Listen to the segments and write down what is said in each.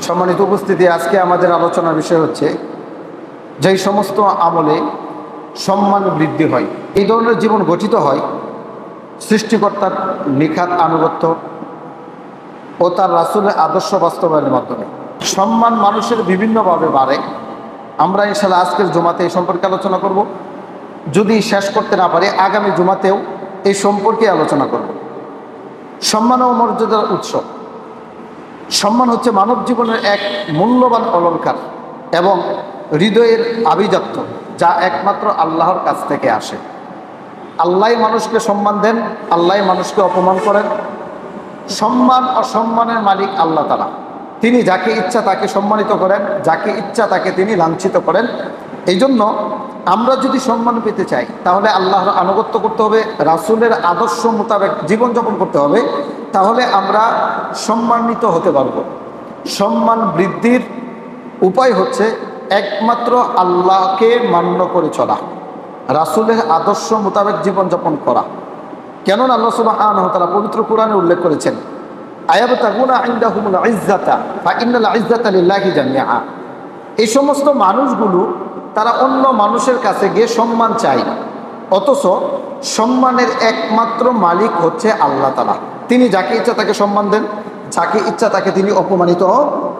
সম্মানিত উপস্থিতি, আজকে আমাদের আলোচনার বিষয় হচ্ছে যেই সমস্ত আমলে সম্মান বৃদ্ধি হয়, এই ধরনের জীবন গঠিত হয় সৃষ্টিকর্তার নিখাত আনুগত্য ও তার রাসূলের আদর্শ বাস্তবায়নের মাধ্যমে। সম্মান মানুষের বিভিন্নভাবে বাড়ে। আমরা ইনশাআল্লাহ আজকের জুমাতে এই সম্পর্কে আলোচনা করব। যদি শেষ করতে না পারি আগামী জুমাতেও এই সম্পর্কে আলোচনা করব। সম্মান ও মর্যাদার উৎস। সম্মান হচ্ছে মানব জীবনের এক মূল্যবান অলংকার এবং হৃদয়ের আভিজাত্য, যা একমাত্র আল্লাহর কাছ থেকে আসে। আল্লাহই মানুষকে সম্মান দেন, আল্লাহই মানুষকে অপমান করেন। সম্মান অসম্মানের মালিক আল্লাহ তাআলা। তিনি যাকে ইচ্ছা তাকে সম্মানিত করেন, যাকে ইচ্ছা তাকে তিনি লাঞ্ছিত করেন। এই জন্য আমরা যদি সম্মান পেতে চাই তাহলে আল্লাহর আনুগত্য করতে হবে, রাসূলের আদর্শ মোতাবেক জীবনযাপন করতে হবে, তাহলে আমরা সম্মানিত হতে পারব। সম্মান বৃদ্ধির উপায় হচ্ছে একমাত্র আল্লাহকে মান্য করে চলা, রাসূলের আদর্শ মোতাবেক জীবনযাপন করা। কেননা আল্লাহ সুবহানাহু ওয়া তাআলা পবিত্র কোরআনে উল্লেখ করেছেন, আয়াবতাগুনা ইনদাহুমুল ইজ্জাতা ফা ইন্নাল ইজ্জাতা লিল্লাহি জামিআ। এই সমস্ত মানুষগুলো তারা অন্য মানুষের কাছে গিয়ে সম্মান চায়, অথচ সম্মানের একমাত্র মালিক হচ্ছে আল্লাহ তাআলা। তিনি যাকে ইচ্ছা তাকে সম্মান দেন, যাকে ইচ্ছা তাকে তিনি অপমানিত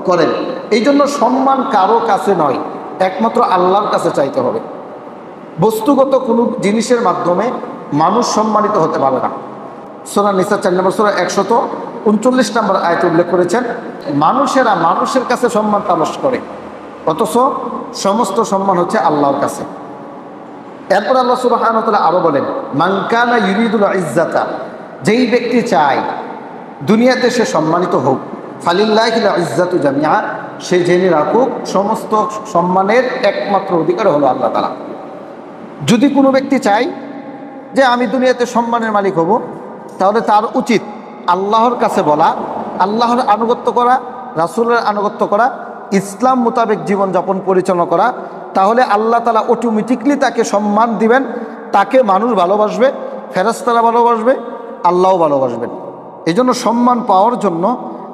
করেন। এই জন্য সম্মান কারো কাছে নয়, একমাত্র আল্লাহর কাছে চাইতে হবে। বস্তুগত কোনো জিনিসের মাধ্যমে মানুষ সম্মানিত হতে পারে না। সূরা নিসা 4 নম্বর সূরা 139 নম্বর আয়াতে উল্লেখ করেছেন, মানুষেরা মানুষের কাছে সম্মান তালাশ করে, অথচ সমস্ত সম্মান হচ্ছে আল্লাহর কাছে। এরপর আল্লাহ সুবহানাহু ওয়া তাআলা আরো বলেন, মান কানা ইউরিদুল ইজ্জাতা, যেই ব্যক্তি চায় দুনিয়াতে সে সম্মানিত হোক, ফালিল্লাহিল ইজ্জাতু জামিআ, সে জেনে রাখুক সমস্ত সম্মানের একমাত্র অধিকার হলো আল্লাহ তাআলা। যদি কোনো ব্যক্তি চায় যে আমি দুনিয়াতে সম্মানের মালিক হব, তাহলে তার উচিত আল্লাহর কাছে বলা, আল্লাহর আনুগত্য করা, রাসূলের আনুগত্য করা, ইসলাম মোতাবেক জীবনযাপন পরিচালনা করা। তাহলে আল্লাহ তাআলা অটোমেটিকলি তাকে সম্মান দিবেন, তাকে মানুষ ভালোবাসবে, ফেরেশতারা ভালোবাসবে, আল্লাহও ভালোবাসবেন। এই জন্য সম্মান পাওয়ার জন্য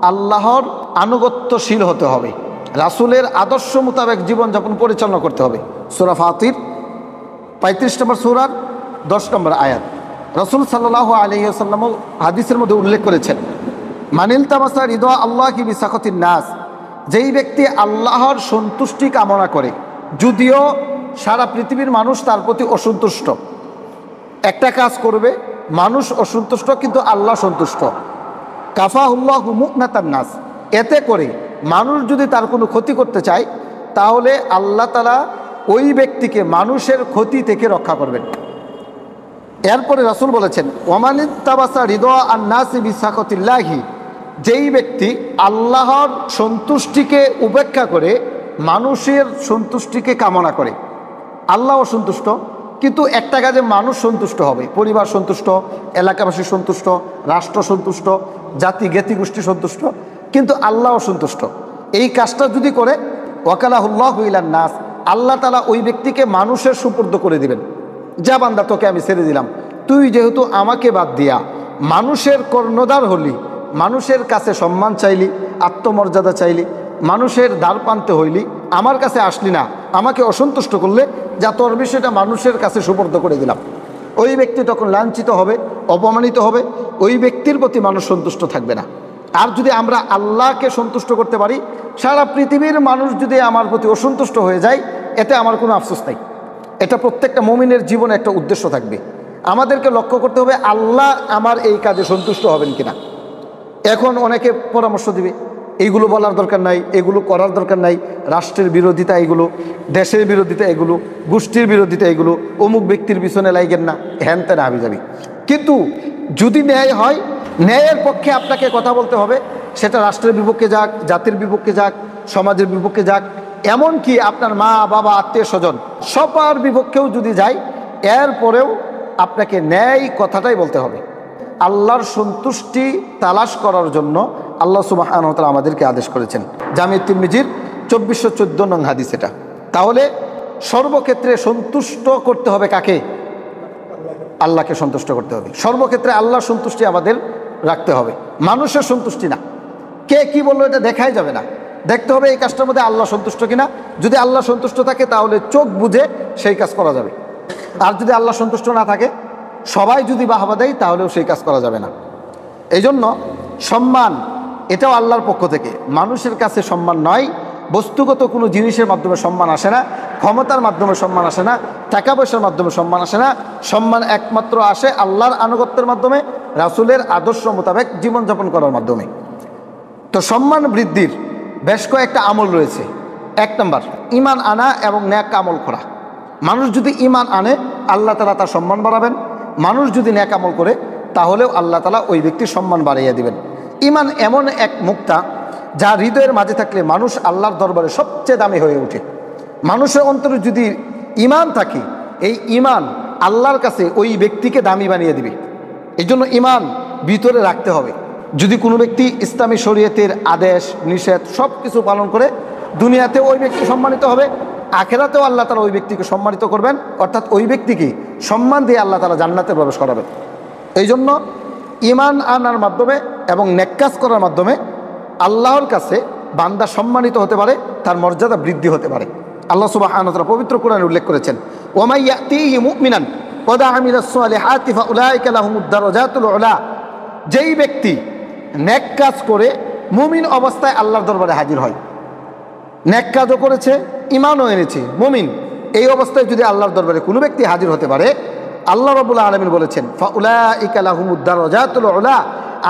আল্লাহর আনুগত্যশীল হতে হবে, রাসূলের আদর্শ মোতাবেক জীবনযাপন পরিচালনা করতে হবে। সূরা ফাতির 35 নম্বর সূরার 10 নম্বর আয়াত। রাসূল সাল্লাল্লাহু আলাইহি ওয়াসাল্লাম হাদিসের মধ্যে উল্লেখ করেছেন, মানিল তামাসা রিদা আল্লাহি বিসাখাতিন নাস, যেই ব্যক্তি আল্লাহর সন্তুষ্টি কামনা করে, যদিও সারা পৃথিবীর মানুষ তার প্রতি অসন্তুষ্ট, একটা কাজ করবে মানুষ অসন্তুষ্ট কিন্তু আল্লাহ সন্তুষ্ট, কাফাহুল্লাহু মু'নাতান নাস, এতে করে মানুষ যদি তার কোনো ক্ষতি করতে চায় তাহলে আল্লাহ তাআলা ওই ব্যক্তিকে মানুষের ক্ষতি থেকে রক্ষা করবেন। এরপরে রাসূল বলেছেন, ওয়ামানিত্তাবাসা রিদা আন-নাসি বিসাখাতিল্লাহি, যেই ব্যক্তি আল্লাহর সন্তুষ্টিকে উপেক্ষা করে মানুষের সন্তুষ্টিকে কামনা করে। আল্লাহ অসন্তুষ্ট কিন্তু একটা কাজে মানুষ সন্তুষ্ট হবে, পরিবার সন্তুষ্ট, এলাকাবাসী সন্তুষ্ট, রাষ্ট্র সন্তুষ্ট, জাতি জ্ঞাতি গোষ্ঠী সন্তুষ্ট, কিন্তু আল্লাহ অসন্তুষ্ট। এই কাজটা যদি করে, ওয়াকালাহুল্লাহু ইলান নাস, আল্লাহ তাআলা ওই ব্যক্তিকে মানুষের সুপুর্দ করে দিবেন। যা বান্দা, তোকে আমি ছেড়ে দিলাম, তুই যেহেতু আমাকে বাদ দিয়া মানুষের কর্ণধার হলি, মানুষের কাছে সম্মান চাইলি, আত্মমর্যাদা চাইলি, মানুষের দ্বার প্রান্তে হইলি, আমার কাছে আসলি না, আমাকে অসন্তুষ্ট করলে, যা তোর বিষয়টা মানুষের কাছে সুপর্দ করে দিলাম। ওই ব্যক্তি তখন লাঞ্ছিত হবে, অপমানিত হবে, ওই ব্যক্তির প্রতি মানুষ সন্তুষ্ট থাকবে না। আর যদি আমরা আল্লাহকে সন্তুষ্ট করতে পারি, সারা পৃথিবীর মানুষ যদি আমার প্রতি অসন্তুষ্ট হয়ে যায়, এতে আমার কোনো আফসোস নাই। এটা প্রত্যেকটা মুমিনের জীবনে একটা উদ্দেশ্য থাকবে। আমাদেরকে লক্ষ্য করতে হবে আল্লাহ আমার এই কাজে সন্তুষ্ট হবেন কিনা। এখন অনেকে পরামর্শ দিবে, এইগুলো বলার দরকার নাই, এগুলো করার দরকার নাই, রাষ্ট্রের বিরোধিতা এগুলো, দেশের বিরোধিতা এগুলো, গোষ্ঠীর বিরোধিতা এগুলো, অমুক ব্যক্তির পিছনে লাইগেন না, হ্যান ত্যান হাবি যাবি। কিন্তু যদি ন্যায় হয়, ন্যায়ের পক্ষে আপনাকে কথা বলতে হবে, সেটা রাষ্ট্রের বিপক্ষে যাক, জাতির বিপক্ষে যাক, সমাজের বিপক্ষে যাক, এমনকি আপনার মা বাবা আত্মীয় স্বজন সবার বিপক্ষেও যদি যায়, এরপরেও আপনাকে ন্যায় কথাটাই বলতে হবে। আল্লাহর সন্তুষ্টি তালাশ করার জন্য আল্লাহ সুবহানাহু ওয়া তাআলা আমাদেরকে আদেশ করেছেন। জামি তিরমিজির 2414 নং হাদিস এটা। তাহলে সর্বক্ষেত্রে সন্তুষ্ট করতে হবে কাকে? আল্লাহকে সন্তুষ্ট করতে হবে। সর্বক্ষেত্রে আল্লাহর সন্তুষ্টি আমাদের রাখতে হবে, মানুষের সন্তুষ্টি না। কে কি বললো এটা দেখাই যাবে না। দেখতে হবে এই কাজটার মধ্যে আল্লাহ সন্তুষ্ট কিনা। যদি আল্লাহ সন্তুষ্ট থাকে তাহলে চোখ বুঝে সেই কাজ করা যাবে, আর যদি আল্লাহ সন্তুষ্ট না থাকে, সবাই যদি বাহবা দেয় তাহলেও সেই কাজ করা যাবে না। এই জন্য সম্মান এটাও আল্লাহর পক্ষ থেকে, মানুষের কাছে সম্মান নয়, বস্তুগত কোনো জিনিসের মাধ্যমে সম্মান আসে না, ক্ষমতার মাধ্যমে সম্মান আসে না, টাকা পয়সার মাধ্যমে সম্মান আসে না। সম্মান একমাত্র আসে আল্লাহর আনুগত্যের মাধ্যমে, রাসূলের আদর্শ মোতাবেক জীবনযাপন করার মাধ্যমে। তো সম্মান বৃদ্ধির বেশ কয়েকটা আমল রয়েছে। 1 নম্বর, ঈমান আনা এবং নেক আমল করা। মানুষ যদি ঈমান আনে আল্লাহ তাআলা তার সম্মান বাড়াবেন, মানুষ যদি নেক আমল করে তাহলেও আল্লাহ তাআলা ওই ব্যক্তির সম্মান বাড়িয়ে দিবেন। ঈমান এমন এক মুক্তা যা হৃদয়ের মাঝে থাকলে মানুষ আল্লাহর দরবারে সবচেয়ে দামি হয়ে ওঠে। মানুষের অন্তরে যদি ঈমান থাকে, এই ঈমান আল্লাহর কাছে ওই ব্যক্তিকে দামি বানিয়ে দিবে। এই জন্য ঈমান ভিতরে রাখতে হবে। যদি কোনো ব্যক্তি ইসলামী শরীয়তের আদেশ নিষেধ সব কিছু পালন করে, দুনিয়াতে ওই ব্যক্তি সম্মানিত হবে, আখেরাতেও আল্লাহ তাআলা ওই ব্যক্তিকে সম্মানিত করবেন, অর্থাৎ ওই ব্যক্তিকে সম্মান দিয়ে আল্লাহ তাআলা জান্নাতে প্রবেশ করাবেন। এই জন্য ঈমান আনার মাধ্যমে এবং নেক কাজ করার মাধ্যমে আল্লাহর কাছে বান্দা সম্মানিত হতে পারে, তার মর্যাদা বৃদ্ধি হতে পারে। আল্লাহ সুবহানাহু ওয়া তাআলা পবিত্র কোরআনে উল্লেখ করেছেন, ওয়া মান ইয়াতিহি মুমিনান ওয়া আমিলাস সালিহাতি ফাউলাইকা লাহুমুদ দারাজাতুল উলা। যেই ব্যক্তি নেক কাজ করে মুমিন অবস্থায় আল্লাহর দরবারে হাজির হয়, নেক কাজও করেছে, ঈমানও এনেছে, মুমিন, এই অবস্থায় যদি আল্লাহর দরবারে কোনো ব্যক্তি হাজির হতে পারে, আল্লাহ রাব্বুল আলামিন বলেছেন ফাউলাইকা লাহুমুদ দারাজাতুল উলা,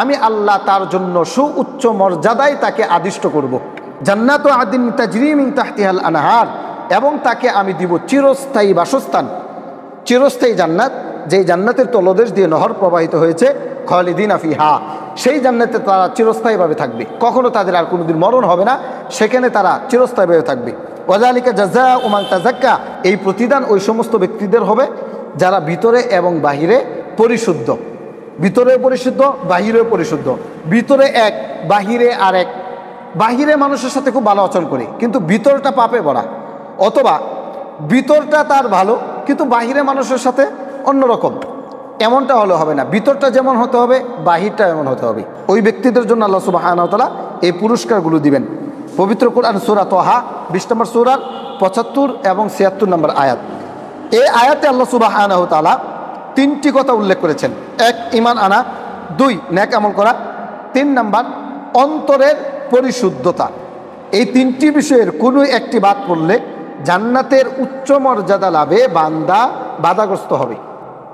আমি আল্লাহ তার জন্য সুউচ্চ মর্যাদায় তাকে আদিষ্ট করব। জান্নাতু আদিন তাজরি মিন তাহতিহাল আনহার, এবং তাকে আমি দিব চিরস্থায়ী বাসস্থান, চিরস্থায়ী জান্নাত, যেই জান্নাতের তলদেশ দিয়ে নহর প্রবাহিত হয়েছে, খালিদিনা ফিহা, সেই জান্নাতে তারা চিরস্থায়ীভাবে থাকবে, কখনো তাদের আর কোনোদিন মরণ হবে না, সেখানে তারা চিরস্থায়ীভাবে থাকবে। ওয়াযালিকা জাযাউ মান তাযাক্কা, এই প্রতিদান ওই সমস্ত ব্যক্তিদের হবে যারা ভিতরে এবং বাহিরে পরিশুদ্ধ। ভিতরে পরিশুদ্ধ, বাহিরে পরিশুদ্ধ। ভিতরে এক, বাহিরে আর এক। বাহিরে মানুষের সাথে খুব ভালো আচরণ করে, কিন্তু ভিতরটা পাপে ভরা, অথবা ভিতরটা তার ভালো কিন্তু বাহিরে মানুষের সাথে অন্যরকম, এমনটা হলে হবে না। ভিতরটা যেমন হতে হবে, বাহিরটা এমন হতে হবে। ওই ব্যক্তিদের জন্য আল্লাহ সুবহানাহু ওয়া তাআলা এই পুরস্কারগুলো দিবেন। পবিত্র কোরআন সূরা তাহা 20 নম্বর সূরার 75 এবং 76 নম্বর আয়াত। এই আয়াতে আল্লাহ সুবহানাহু ওয়া তাআলা 3টি কথা উল্লেখ করেছেন। 1, ঈমান আনা; 2, নেক আমল করা; 3 নম্বর, অন্তরের পরিশুদ্ধতা। এই 3টি বিষয়ের কোনো একটি বাদ পড়লে জান্নাতের উচ্চ মর্যাদা লাভে বান্দা বাধাগ্রস্ত হবে।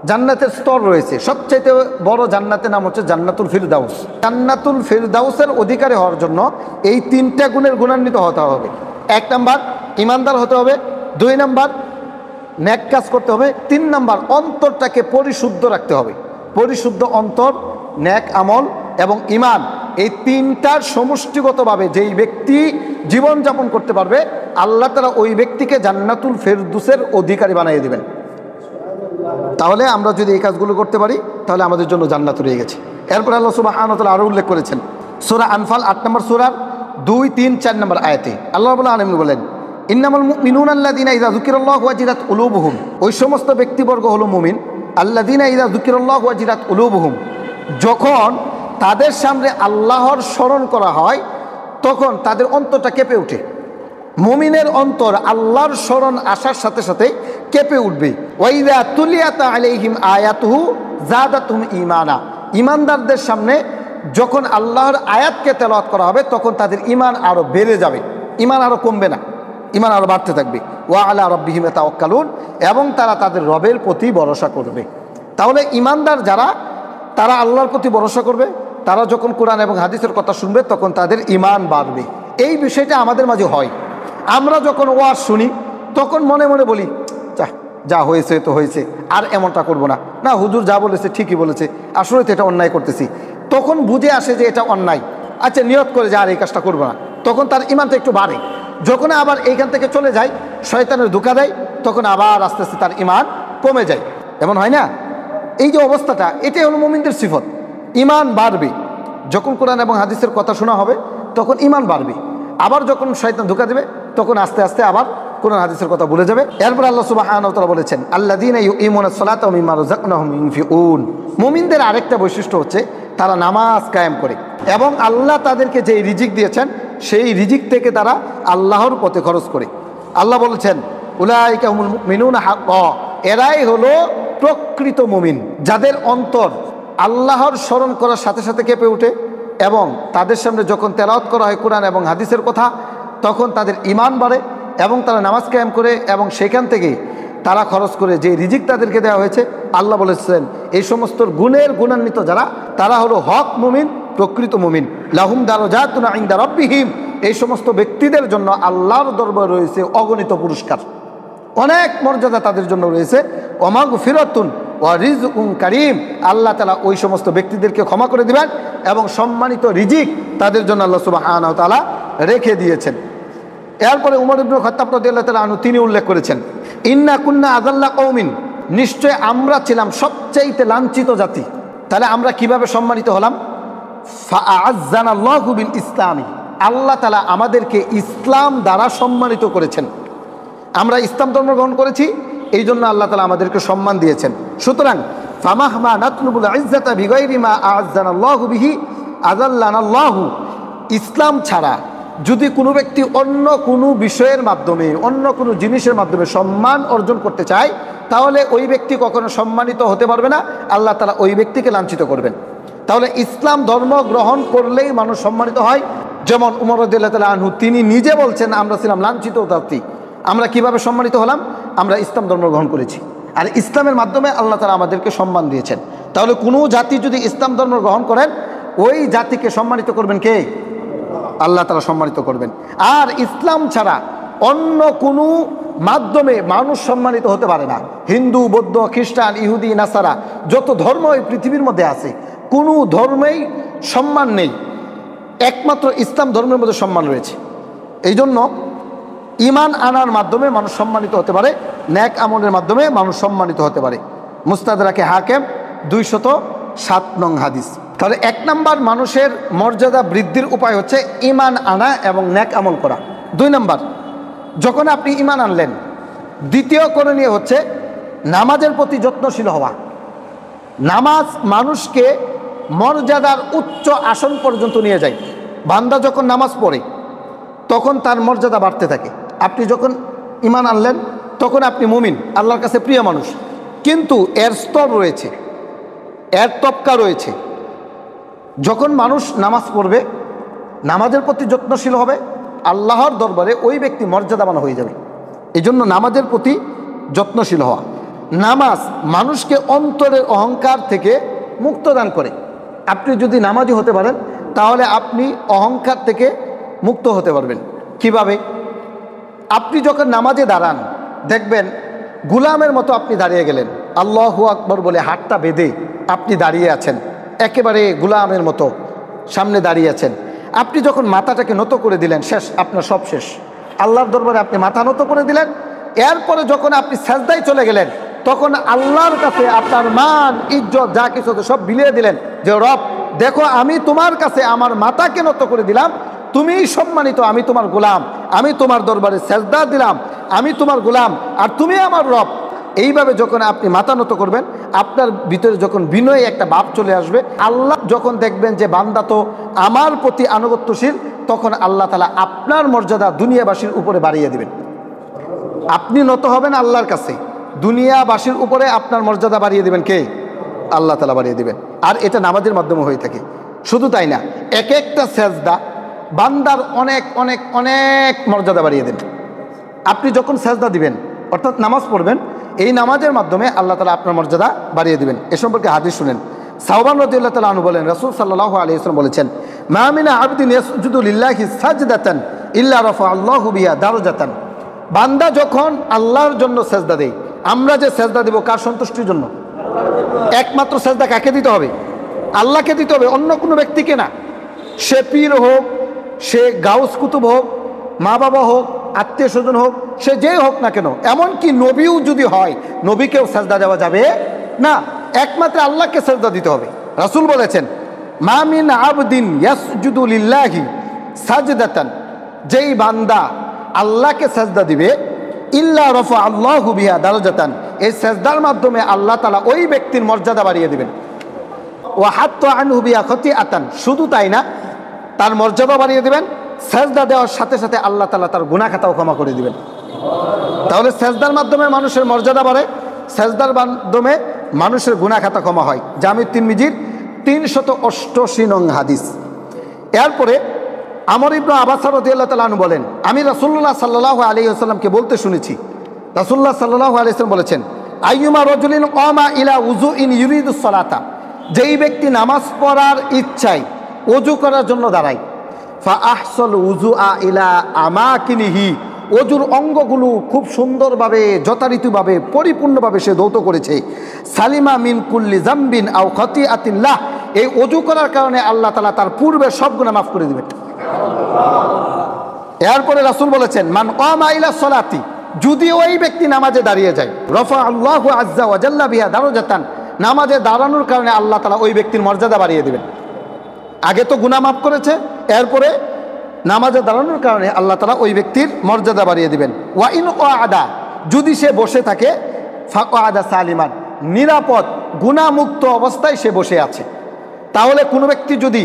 জান্নাতের স্তর রয়েছে, সবচাইতে বড় জান্নাতের নাম হচ্ছে জান্নাতুল ফিরদাউস। জান্নাতুল ফিরদাউসের অধিকারী হওয়ার জন্য এই 3টা গুণের গুণান্বিত হতে হবে। 1 নম্বর, ইমানদার হতে হবে; 2 নম্বর, নেক কাজ করতে হবে; 3 নম্বর, অন্তরটাকে পরিশুদ্ধ রাখতে হবে। পরিশুদ্ধ অন্তর, নেক আমল এবং ঈমান, এই 3টার সমষ্টিগতভাবে যেই ব্যক্তি জীবনযাপন করতে পারবে, আল্লাহ তাআলা ওই ব্যক্তিকে জান্নাতুল ফিরদাউসের অধিকারী বানিয়ে দেবেন। তাহলে আমরা যদি এই কাজগুলো করতে পারি তাহলে আমাদের জন্য জান্নাত রয়ে গেছে। এরপর আল্লাহ সুবহানাহু ওয়া তাআলা আরও উল্লেখ করেছেন সূরা আনফাল 8 নম্বর সূরার 2, 3, 4 নম্বর আয়াতে। আল্লাহ রাব্বুল আলামিন বলেন, ইন্নামাল মুমিনুনা আল্লাযীনা ইযা যুকিরাল্লাহু ওয়াজিলাত কুলুবুহুম, ওই সমস্ত ব্যক্তিবর্গ হলো মুমিন, আল্লাযীনা ইযা যুকিরাল্লাহু ওয়াজিলাত কুলুবুহুম, যখন তাদের সামনে আল্লাহর স্মরণ করা হয় তখন তাদের অন্তরটা কেঁপে ওঠে। মুমিনের অন্তর আল্লাহর স্মরণ আসার সাথে সাথে কেঁপে উঠবে। ওয়াইযা তুলিয়াত আলাইহিম আয়াতুহু যাদাতুহুম ঈমানা, ঈমানদারদের সামনে যখন আল্লাহর আয়াতকে তেলাওয়াত করা হবে তখন তাদের ঈমান আরও বেড়ে যাবে, ঈমান আরও কমবে না, ঈমান আরও বাড়তে থাকবে। ওয়া আলা রাব্বিহিম ইয়াতাওয়াক্কালুন, এবং তারা তাদের রবের প্রতি ভরসা করবে। তাহলে ঈমানদার যারা, তারা আল্লাহর প্রতি ভরসা করবে, তারা যখন কোরআন এবং হাদিসের কথা শুনবে তখন তাদের ঈমান বাড়বে। এই বিষয়টা আমাদের মাঝে হয়। আমরা যখন ওয়াজ শুনি তখন মনে মনে বলি, যা হয়েছে তো হয়েছে, আর এমনটা করব না, না হুজুর যা বলেছে ঠিকই বলেছে, আসলে তো এটা অন্যায় করতেছি। তখন বুঝে আসে যে এটা অন্যায়, আচ্ছা নিয়ত করে যে আর এই কাজটা করবো না, তখন তার ঈমানটা একটু বাড়ে। যখন আবার এইখান থেকে চলে যায়, শয়তানের ধোঁকা দেয়, তখন আবার আস্তে আস্তে তার ঈমান কমে যায়। এমন হয় না? এই যে অবস্থাটা, এটাই হলো মুমিনদের সিফত। ঈমান বাড়বে, যখন কোরআন এবং হাদিসের কথা শোনা হবে তখন ঈমান বাড়বে। আবার যখন শয়তান ধোঁকা দেবে তখন আস্তে আস্তে আবার কোরআন হাদিসের কথা ভুলে যাবে। এরপর আল্লাহ সুবহানাহু ওয়া তাআলা বলেছেন, আল্লাযীনা ইউকিমুনাস সালাতা ওয়া মিম্মা রাযাকনাহুম ইউনফিকুন, মুমিনদের আরেকটা বৈশিষ্ট্য হচ্ছে তারা নামাজ কায়েম করে এবং আল্লাহ তাদেরকে যে রিজিক দিয়েছেন সেই রিজিক থেকে তারা আল্লাহর পথে খরচ করে। আল্লাহ বলেছেন উলাইকা হুমুল মুমিনুনা হাক্কা, এরাই হলো প্রকৃত মুমিন, যাদের অন্তর আল্লাহর স্মরণ করার সাথে সাথে কেঁপে ওঠে এবং তাদের সামনে যখন তেলাওয়াত করা হয় কোরআন এবং হাদিসের কথা, তখন তাদের ঈমান বাড়ে এবং তারা নামাজ কায়েম করে এবং সেখান থেকে তারা খরচ করে যে রিজিক তাদেরকে দেওয়া হয়েছে। আল্লাহ বলেছেন এই সমস্ত গুণের গুণান্বিত যারা, তারা হলো হক মুমিন, প্রকৃত মুমিন। লাহুম দারাজাতুন ইনদা রাব্বিহিম, এই সমস্ত ব্যক্তিদের জন্য আল্লাহর দরবারে রয়েছে অগণিত পুরস্কার, অনেক মর্যাদা তাদের জন্য রয়েছে। ওমাগফিরাতুন ওয়া রিজকুন কারীম, আল্লাহ তাআলা ওই সমস্ত ব্যক্তিদেরকে ক্ষমা করে দিবেন এবং সম্মানিত রিজিক তাদের জন্য আল্লাহ সুবহানাহু ওয়া তাআলা রেখে দিয়েছেন। এরপরে উমর ইবনে খাত্তাব রাদিয়াল্লাহু তাআলা আনহু তিনি উল্লেখ করেছেন, ইন্না কুন্না আযাল্লা কওমিন, নিশ্চয় আমরা ছিলাম সবচাইতে লাঞ্ছিত জাতি। তাহলে আমরা কিভাবে সম্মানিত হলাম? ফাআযানাল্লাহু বিল ইসলামি, আল্লাহ তাআলা আমাদেরকে ইসলাম দ্বারা সম্মানিত করেছেন। আমরা ইসলাম ধর্ম গ্রহণ করেছি, এই জন্য আল্লাহ তাআলা আমাদেরকে সম্মান দিয়েছেন। সুতরাং ফামাহমা নাতলুবুল ইজ্জাতা বিগাইরি মা আ'যানাল্লাহু বিহি আযাল্লানাল্লাহু, ইসলাম ছাড়া যদি কোনো ব্যক্তি অন্য কোনো বিষয়ের মাধ্যমে, অন্য কোনো জিনিসের মাধ্যমে সম্মান অর্জন করতে চায়, তাহলে ওই ব্যক্তি কখনো সম্মানিত হতে পারবে না, আল্লাহ তাআলা ওই ব্যক্তিকে লাঞ্ছিত করবেন। তাহলে ইসলাম ধর্ম গ্রহণ করলেই মানুষ সম্মানিত হয়। যেমন উমর রাদিয়াল্লাহু তাআলা আনহু তিনি নিজে বলছেন, আমরা ছিলাম লাঞ্ছিত জাতি। আমরা কিভাবে সম্মানিত হলাম? আমরা ইসলাম ধর্ম গ্রহণ করেছি, আর ইসলামের মাধ্যমে আল্লাহ তাআলা আমাদেরকে সম্মান দিয়েছেন। তাহলে কোনো জাতি যদি ইসলাম ধর্ম গ্রহণ করেন, ওই জাতিকে সম্মানিত করবেন কে? আল্লাহ তাআলা সম্মানিত করবেন। আর ইসলাম ছাড়া অন্য কোনো মাধ্যমে মানুষ সম্মানিত হতে পারে না। হিন্দু, বৌদ্ধ, খ্রিস্টান, ইহুদি, নাসারা, যত ধর্ম এই পৃথিবীর মধ্যে আছে, কোনো ধর্মেই সম্মান নেই, একমাত্র ইসলাম ধর্মের মধ্যে সম্মান রয়েছে। এই জন্য ঈমান আনার মাধ্যমে মানুষ সম্মানিত হতে পারে, নেক আমলের মাধ্যমে মানুষ সম্মানিত হতে পারে। মুস্তাদরাকে হাকিম 207 নং হাদিস। তাহলে 1 নম্বর মানুষের মর্যাদা বৃদ্ধির উপায় হচ্ছে ঈমান আনা এবং নেক আমল করা। 2 নম্বর, যখন আপনি ঈমান আনলেন, দ্বিতীয় করণীয় হচ্ছে নামাজের প্রতি যত্নশীল হওয়া। নামাজ মানুষকে মর্যাদার উচ্চ আসন পর্যন্ত নিয়ে যায়। বান্দা যখন নামাজ পড়ে তখন তার মর্যাদা বাড়তে থাকে। আপনি যখন ঈমান আনলেন তখন আপনি মুমিন, আল্লাহর কাছে প্রিয় মানুষ, কিন্তু এর স্তর রয়েছে, এর তবকা রয়েছে। যখন মানুষ নামাজ পড়বে, নামাজের প্রতি যত্নশীল হবে, আল্লাহর দরবারে ওই ব্যক্তি মর্যাদাবান হয়ে যাবে। এই জন্য নামাজের প্রতি যত্নশীল হওয়া। নামাজ মানুষকে অন্তরের অহংকার থেকে মুক্ত দান করে। আপনি যদি নামাজি হতে পারেন, তাহলে আপনি অহংকার থেকে মুক্ত হতে পারবেন। কিভাবে? আপনি যখন নামাজে দাঁড়ান, দেখবেন গুলামের মতো আপনি দাঁড়িয়ে গেলেন, আল্লাহু আকবার বলে হাতটা বেঁধে আপনি দাঁড়িয়ে আছেন, একেবারে গুলামের মতো সামনে দাঁড়িয়ে আছেন। আপনি যখন মাথাটাকে নত করে দিলেন, শেষ, আপনার সব শেষ। আল্লাহর দরবারে আপনি মাথা নত করে দিলেন। এরপরে যখন আপনি সাজদায় চলে গেলেন, তখন আল্লাহর কাছে আপনার মান, ইজ্জত যা কিছু সব বিলিয়ে দিলেন, যে রব দেখো, আমি তোমার কাছে আমার মাথাকে নত করে দিলাম, তুমি সম্মানিত, আমি তোমার গোলাম, আমি তোমার দরবারে সাজদা দিলাম, আমি তোমার গোলাম আর তুমি আমার রব। এইভাবে যখন আপনি মাথা নত করবেন, আপনার ভিতরে যখন বিনয় একটা ভাব চলে আসবে, আল্লাহ যখন দেখবেন যে বান্দা তো আমার প্রতি আনুগত্যশীল, তখন আল্লাহ তাআলা আপনার মর্যাদা দুনিয়াবাসীর উপরে বাড়িয়ে দিবেন। আপনি নত হবেন আল্লাহর কাছে, দুনিয়াবাসীর উপরে আপনার মর্যাদা বাড়িয়ে দিবেন কে? আল্লাহ তাআলা বাড়িয়ে দিবেন। আর এটা নামাজের মাধ্যমে হয়ে থাকে। শুধু তাই না, এক একটা সেজদা বান্দার অনেক অনেক অনেক মর্যাদা বাড়িয়ে দেন। আপনি যখন সেজদা দিবেন, অর্থাৎ নামাজ পড়বেন, এই নামাজের মাধ্যমে আল্লাহ তাআলা আপনার মর্যাদা বাড়িয়ে দিবেন। এ সম্পর্কে হাদিস শুনেন। সাওবান রাদিয়াল্লাহু তাআলা আনহু বলেন, রাসূল সাল্লাল্লাহু আলাইহি ওয়াসাল্লাম বলেছেন, মা মিন আবদিন ইয়াসজুদু লিল্লাহি সাজদাতান ইল্লা রাফাআল্লাহু বিহা দারাজাতান। বান্দা যখন আল্লাহর জন্য সেজদা দেয়, আমরা যে সেজদা দেব কার সন্তুষ্টির জন্য? একমাত্র সেজদা কাকে দিতে হবে? আল্লাহকে দিতে হবে, অন্য কোনো ব্যক্তিকে না। সে পীর হোক, সে গাউস কুতুব হোক, মা বাবা হোক, আত্মীয় স্বজন হোক, সে যেই হোক না কেন, এমনকি নবীও যদি হয়, নবীকেও সেজদা দেওয়া যাবে না, একমাত্র আল্লাহকে সেজদা দিতে হবে। রাসূল বলেছেন, মা মিন আবদিন ইয়াসজুদু লিল্লাহি সাজদাতান, যেই বান্দা আল্লাহকে সেজদা দিবে, ইল্লা রাফাআল্লাহু বিহা দারাজাতান, এই সেজদার মাধ্যমে আল্লাহ তাআলা ওই ব্যক্তির মর্যাদা বাড়িয়ে দিবেন। ওয়া হাত্তা আনহু বিহা খতিআতান, শুধু তাই না, তার মর্যাদা বাড়িয়ে দিবেন সেজদা দেওয়ার সাথে সাথে আল্লাহ তাআলা তার গুনাহ খাতাও ক্ষমা করে দিবেন। তাহলে সেজদার মাধ্যমে মানুষের মর্যাদা বাড়ে, সেজদার মাধ্যমে মানুষের গুনাহ খাতা ক্ষমা হয়। জামি তিরমিজির 388 নং হাদিস। এরপরে আমর ইবনে আবাস রাদিয়াল্লাহু তাআলা আনহু বলেন, আমি রাসূলুল্লাহ সাল্লাল্লাহু আলাইহি ওয়াসাল্লামকে বলতে শুনেছি, রাসূলুল্লাহ সাল্লাল্লাহু আলাইহি ওয়াসাল্লাম বলেছেন, আইয়ুমা রাজুলিন কামা ইলা উযুইন ইউরিদুস সালাতা, যেই ব্যক্তি নামাজ পড়ার ইচ্ছায় ওযু করার জন্য দাঁড়ায়, ফা আহসাল উযুআ ইলা আমাকিনিহি, ওযুর অঙ্গগুলো খুব সুন্দরভাবে যথারীতিভাবে পরিপূর্ণভাবে সে ধৌত করেছে, সালিমা মিন কুল্লি জামবিন আও খাতিআতিল্লাহ, এই ওযু করার কারণে আল্লাহ তাআলা তার পূর্বের সব গুনাহ মাফ করে দিবেন। এরপরে রাসূল বলেছেন, মান কামা ইলা সলাতি, যদি ওই ব্যক্তি নামাজে দাঁড়িয়ে যায়, রফা আল্লাহু আযজা ওয়া জাল্লা বিহা দারাজাতান, নামাজে দাঁড়ানোর কারণে আল্লাহ তাআলা ওই ব্যক্তির মর্যাদা বাড়িয়ে দিবেন। আগে তো গুনাহ মাফ করেছে, এরপরে নামাজে দাঁড়ানোর কারণে আল্লাহ তাআলা ওই ব্যক্তির মর্যাদা বাড়িয়ে দিবেন। ওয়া ইন ক্বাদা, যদি সে বসে থাকে, ফাকআদা সালিমান, নিরাপদ গুনাহমুক্ত অবস্থায় সে বসে আছে। তাহলে কোনো ব্যক্তি যদি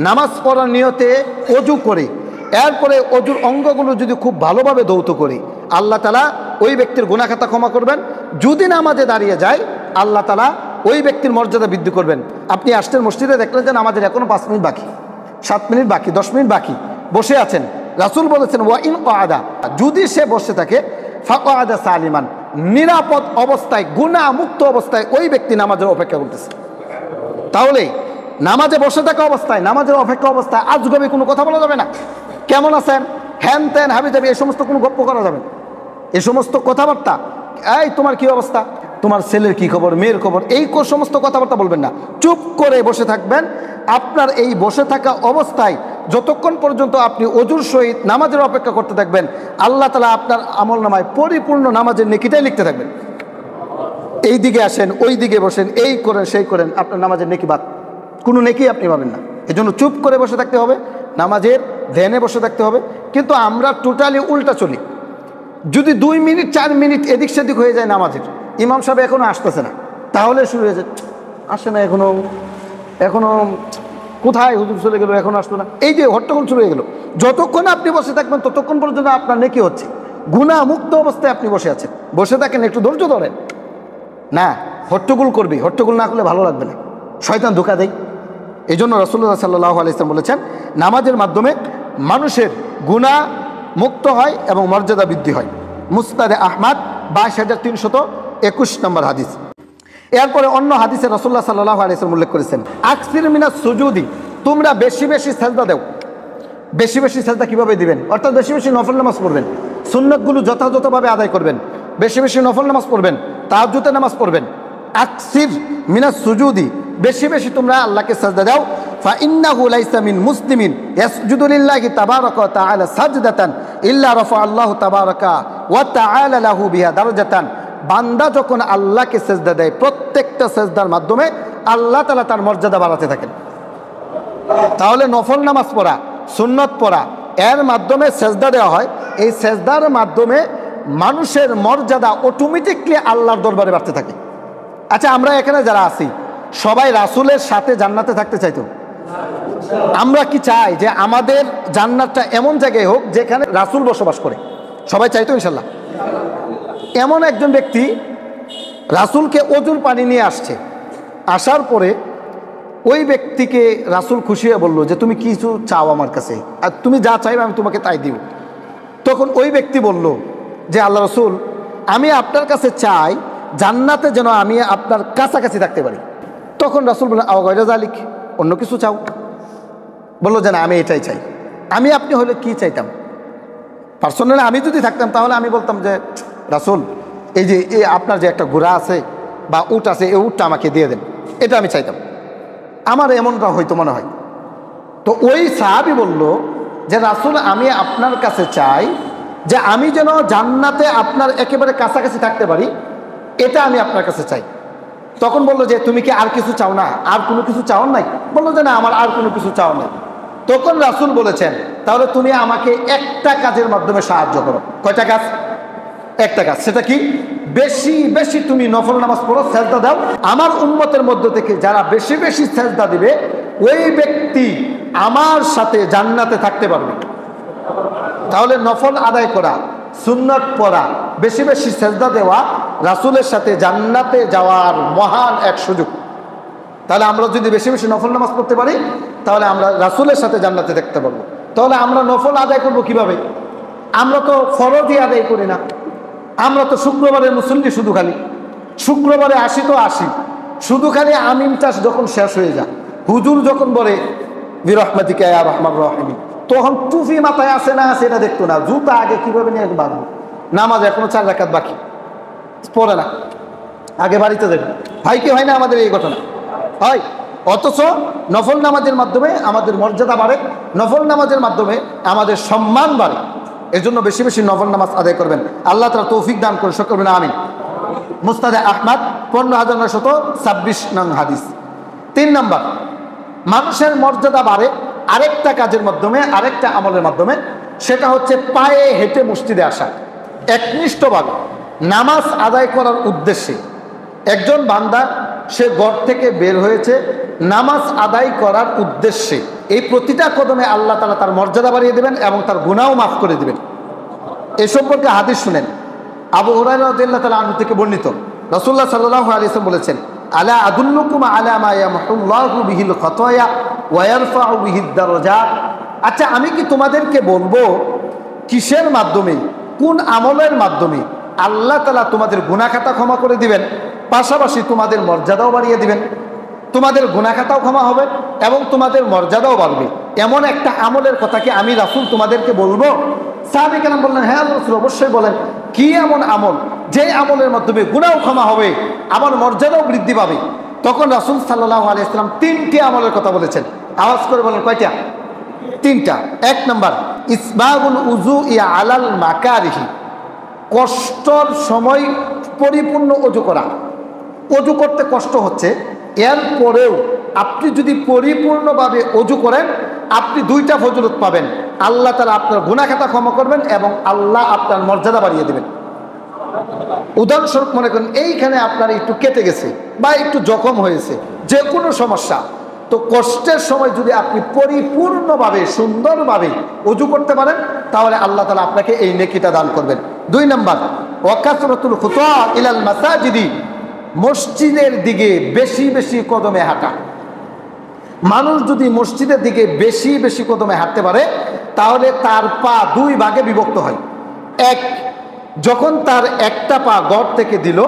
নামাজ পড়ার নিয়তে ওযু করে, এরপরে ওযুর অঙ্গগুলো যদি খুব ভালোভাবে ধৌত করে, আল্লাহ তাআলা ওই ব্যক্তির গুনাহ খাতা ক্ষমা করবেন। যদি নামাজে দাঁড়িয়ে যায়, আল্লাহ তাআলা ওই ব্যক্তির মর্যাদা বৃদ্ধি করবেন। আপনি আসতেন মসজিদে, দেখলেন যে নামাজের এখনো 5 মিনিট বাকি, 7 মিনিট বাকি, 10 মিনিট বাকি, বসে আছেন। রাসূল বলেছেন, ওয়া ইন ক্বাদা, যদি সে বসে থাকে, ফাকআদা সালিমান, নিরাপদ অবস্থায় গুনাহ মুক্ত অবস্থায় ওই ব্যক্তি নামাজের অপেক্ষা করতেছে। তাহলে নামাজে বসে থাকা অবস্থায়, নামাজের অপেক্ষা অবস্থায় আজগবি কোনো কথা বলা যাবে না। কেমন আছেন, হ্যান ত্যান হাবি যাবি, এই সমস্ত কোনো গপ্প করা যাবে না। এই সমস্ত কথাবার্তা, এই তোমার কি অবস্থা, তোমার ছেলের কি খবর, মেয়ের খবর, এই সমস্ত কথাবার্তা বলবেন না। চুপ করে বসে থাকবেন। আপনার এই বসে থাকা অবস্থায় যতক্ষণ পর্যন্ত আপনি ওযুর সহিত নামাজের অপেক্ষা করতে থাকবেন, আল্লাহ তাআলা আপনার আমলনামায় পরিপূর্ণ নামাজের নেকিটাই লিখতে থাকবেন। এই দিকে আসেন, ওই দিকে বসেন, এই করেন সেই করেন, আপনার নামাজের নেকি বাদ, কোনো নেকি আপনি পাবেন না। এজন্য চুপ করে বসে থাকতে হবে, নামাজের ধ্যানে বসে থাকতে হবে। কিন্তু আমরা টোটালি উল্টা চলি। যদি 2 মিনিট 4 মিনিট এদিক সেদিক হয়ে যায় নামাজের, ইমাম সাহেব এখনো আসতেছে না, তাহলে শুরু হয়ে যায়, আসে না এখনো কোথায় হুজুর চলে গেল, এখনো আসলো না, এই যে হট্টগোল শুরু হয়ে গেল। যতক্ষণ আপনি বসে থাকবেন ততক্ষণ পর্যন্ত আপনার নেকি হচ্ছে, গুনাহ মুক্ত অবস্থায় আপনি বসে আছেন। বসে থাকেন, একটু ধৈর্য ধরেন না, হট্টগোল করবি, হট্টগোল না করলে ভালো লাগবে না, শয়তান ধোঁকা দেয়। এই জন্য রাসূলুল্লাহ সাল্লাল্লাহু আলাইহি ওয়াসাল্লাম বলেছেন, নামাজের মাধ্যমে মানুষের গুনাহ মুক্ত হয় এবং মর্যাদা বৃদ্ধি হয়। মুসনাদে আহমদ 22321 নম্বর হাদিস। এরপরে অন্য হাদিসে রাসূলুল্লাহ সাল্লাল্লাহু আলাইহি ওয়াসাল্লাম উল্লেখ করেছেন, আকসির মিনাস সুজুদি, তোমরা বেশি বেশি সাজদা দাও। বেশি বেশি সাজদা কিভাবে দিবেন? অর্থাৎ বেশি বেশি নফল নামাজ পড়বেন, সুন্নাতগুলো যথাযথভাবে আদায় করবেন, বেশি বেশি নফল নামাজ পড়বেন, তাহাজ্জুদের নামাজ পড়বেন। আকসির মিনাস সুজুদি, বেশি বেশি তোমরা আল্লাহকে সাজদা দাও। ফা ইন্নাহু লাইসা মিন মুসলিমিন ইয়াসজুদু লিল্লাহি তাবারাকা ওয়া তাআলা সাজদাতান ইল্লা রাফা আল্লাহু তাবারাকা ওয়া তাআলা লাহু বিহা দারাজাতান, বান্দা যখন আল্লাহকে সেজদা দেয়, প্রত্যেকটা সেজদার মাধ্যমে আল্লাহ তাআলা তার মর্যাদা বাড়াতে থাকেন। তাহলে নফল নামাজ পড়া, সুন্নত পড়া, এর মাধ্যমে সেজদা দেওয়া হয়। এই সেজদার মাধ্যমে মানুষের মর্যাদা অটোমেটিকলি আল্লাহর দরবারে বাড়তে থাকে। আচ্ছা, আমরা এখানে যারা আছি সবাই রাসূলের সাথে জান্নাতে থাকতে চাইতো? আমরা কি চাই যে আমাদের জান্নাতটা এমন জায়গায় হোক যেখানে রাসূল বসবাস করে? সবাই চাইতো ইনশাল্লাহ। এমন একজন ব্যক্তি রাসূলকে ওযুর পানি নিয়ে আসছে, আসার পরে ওই ব্যক্তিকে রাসূল খুশি হয়ে বলল যে তুমি কিছু চাও আমার কাছে, আর তুমি যা চাইবে আমি তোমাকে তাই দিব। তখন ওই ব্যক্তি বলল যে আল্লাহ রাসূল, আমি আপনার কাছে চাই জান্নাতে যেন আমি আপনার কাছাকাছি থাকতে পারি। তখন রাসূল বললেন, আও গায়রা যালিক, অন্য কিছু চাও? বললো যে না, আমি এটাই চাই। আমি আপনি হলে কি চাইতাম? পার্সোনালি আমি যদি থাকতাম তাহলে আমি বলতাম যে রাসূল, এই যে আপনার যে একটা ঘোড়া আছে বা উট আছে, এই উটটা আমাকে দিয়ে দেন, এটা আমি চাইতাম। আমার এমনটা হয়তো মনে হয়। তো ওই সাহাবী বলল যে রাসূল, আমি আপনার কাছে চাই যে আমি যেন জান্নাতে আপনার একেবারে কাছাকাছি থাকতে পারি, এটা আমি আপনার কাছে চাই। তখন বললো যে তুমি কি আর কিছু চাও না? আর কোনো কিছু চাও নাই? বললো যে না, আমার আর কোনো কিছু চাও নাই। তখন রাসূল বলেছেন, তাহলে তুমি আমাকে একটা কাজের মাধ্যমে সাহায্য করো। কয়টা কাজ? একটা কাজ। সেটা কি? বেশি বেশি তুমি নফল নামাজ পড়ো, সেজদা দাও। আমার উম্মতের মধ্য থেকে যারা বেশি বেশি সেজদা দিবে, ওই ব্যক্তি আমার সাথে জান্নাতে থাকতে পারবে। তাহলে নফল আদায় করা, সুন্নত পড়া, বেশি বেশি সেজদা দেওয়া রাসূলের সাথে জান্নাতে যাওয়ার মহান এক সুযোগ। তাহলে আমরা যদি বেশি বেশি নফল নামাজ পড়তে পারি তাহলে আমরা রাসূলের সাথে জান্নাতে দেখতে পারবো। তাহলে আমরা নফল আদায় করব কিভাবে? আমরা তো ফরজই আদায় করি না। আমরা তো শুক্রবারের মুসল্লি, শুধু খালি শুক্রবারে আসি তো আসি, শুধু খালি আমিনটা যখন শেষ হয়ে যায়, হুজুর যখন বলে বিরহমাতিকা ইয়া রাহমান রাহিম, তখন টুপি মাথায় আছে না আছে এটা দেখতো না, জুতা আগে কিভাবে নিয়ে বাঁধবো, নামাজ এখনো 4 রাকাত বাকি, পড়ে না, আগে বাড়িতে যাবে। হয় কি হয় না আমাদের এই ঘটনা? হয়। অথচ নফল নামাজের মাধ্যমে আমাদের মর্যাদা বাড়ে, নফল নামাজের মাধ্যমে আমাদের সম্মান বাড়ে। এর জন্য বেশি বেশি নফল নামাজ আদায় করবেন। আল্লাহ তাআলা তৌফিক দান করে সকলে বলেন আমিন। মুসনাদে আহমদ 15926 নং হাদিস। 3 নম্বর, মানুষের মর্যাদা বাড়ে আরেকটা কাজের মাধ্যমে, আরেকটা আমলের মাধ্যমে, সেটা হচ্ছে পায়ে হেঁটে মসজিদে আসা। একনিষ্ঠভাবে নামাজ আদায় করার উদ্দেশ্যে একজন বান্দা সে ঘর থেকে বের হয়েছে নামাজ আদায় করার উদ্দেশ্যে, এই প্রতিটা কদমে আল্লাহ তাআলা তার মর্যাদা বাড়িয়ে দেবেন এবং তার গুনাহও মাফ করে দেবেন। এ সম্পর্কে হাদিস শুনেন, আবু হুরায়রা রাদিয়াল্লাহু তাআলা আনহু থেকে বর্ণিত, রাসূলুল্লাহ সাল্লাল্লাহু আলাইহি ওয়াসাল্লাম বলেছেন, আলা আদুল্লুকুম আলা মা ইয়ামহুল্লাহু বিহিল খাতায়া ওয়া ইয়ারফাউ বিহিদ দারাজাত। আচ্ছা, আমি কি তোমাদেরকে বলবো কিসের মাধ্যমে, কোন আমলের মাধ্যমে আল্লাহ তাআলা তোমাদের গুনাহ খাতা ক্ষমা করে দিবেন, পাশাপাশি তোমাদের মর্যাদাও বাড়িয়ে দিবেন? তোমাদের গুনাহ খাতাও ক্ষমা হবে এবং তোমাদের মর্যাদাও বাড়বে, এমন একটা আমলের কথা কি আমি রাসূল তোমাদেরকে বলবো? সাহাবী কেরাম বললেন, হ্যাঁ রাসূল, অবশ্যই বলেন। কি এমন আমল যে আমলের মাধ্যমে গুনাহও ক্ষমা হবে, আমার মর্যাদাও বৃদ্ধি পাবে? তখন রাসূল সাল্লাল্লাহু আলাইহি ওয়াসাল্লাম 3টি আমলের কথা বলেছেন। আওয়াজ করে বলেন কয়টা? 3টা। 1 নম্বর, ইসবাগুল উযু ইয়া আলাল মাকারিহি, কষ্টর সময় পরিপূর্ণ ওযু করা। ওযু করতে কষ্ট হচ্ছে, এরপরেও আপনি যদি পরিপূর্ণভাবে ওযু করেন আপনি 2টা ফজিলত পাবেন। আল্লাহ তাআলা আপনার গুনাহ খাতা ক্ষমা করবেন এবং আল্লাহ আপনার মর্যাদা বাড়িয়ে দেবেন। উদাহরণস্বরূপ মনে করেন এইখানে আপনার একটু কেটে গেছে বা একটু জখম হয়েছে, যে কোনো সমস্যা, তো কষ্টের সময় যদি আপনি পরিপূর্ণভাবে সুন্দরভাবে ওযু করতে পারেন তাহলে আল্লাহ তাআলা আপনাকে এই নেকিটা দান করবেন। 2 নম্বর, ওয়াকাসরাতুল খুতা ইলাল মাসাজিদি, মসজিদের দিকে বেশি বেশি কদমে হাঁটা। মানুষ যদি মসজিদের দিকে বেশি বেশি কদমে হাঁটতে পারে তাহলে তার পা 2 ভাগে বিভক্ত হয়। এক, যখন তার একটা পা ঘর থেকে দিল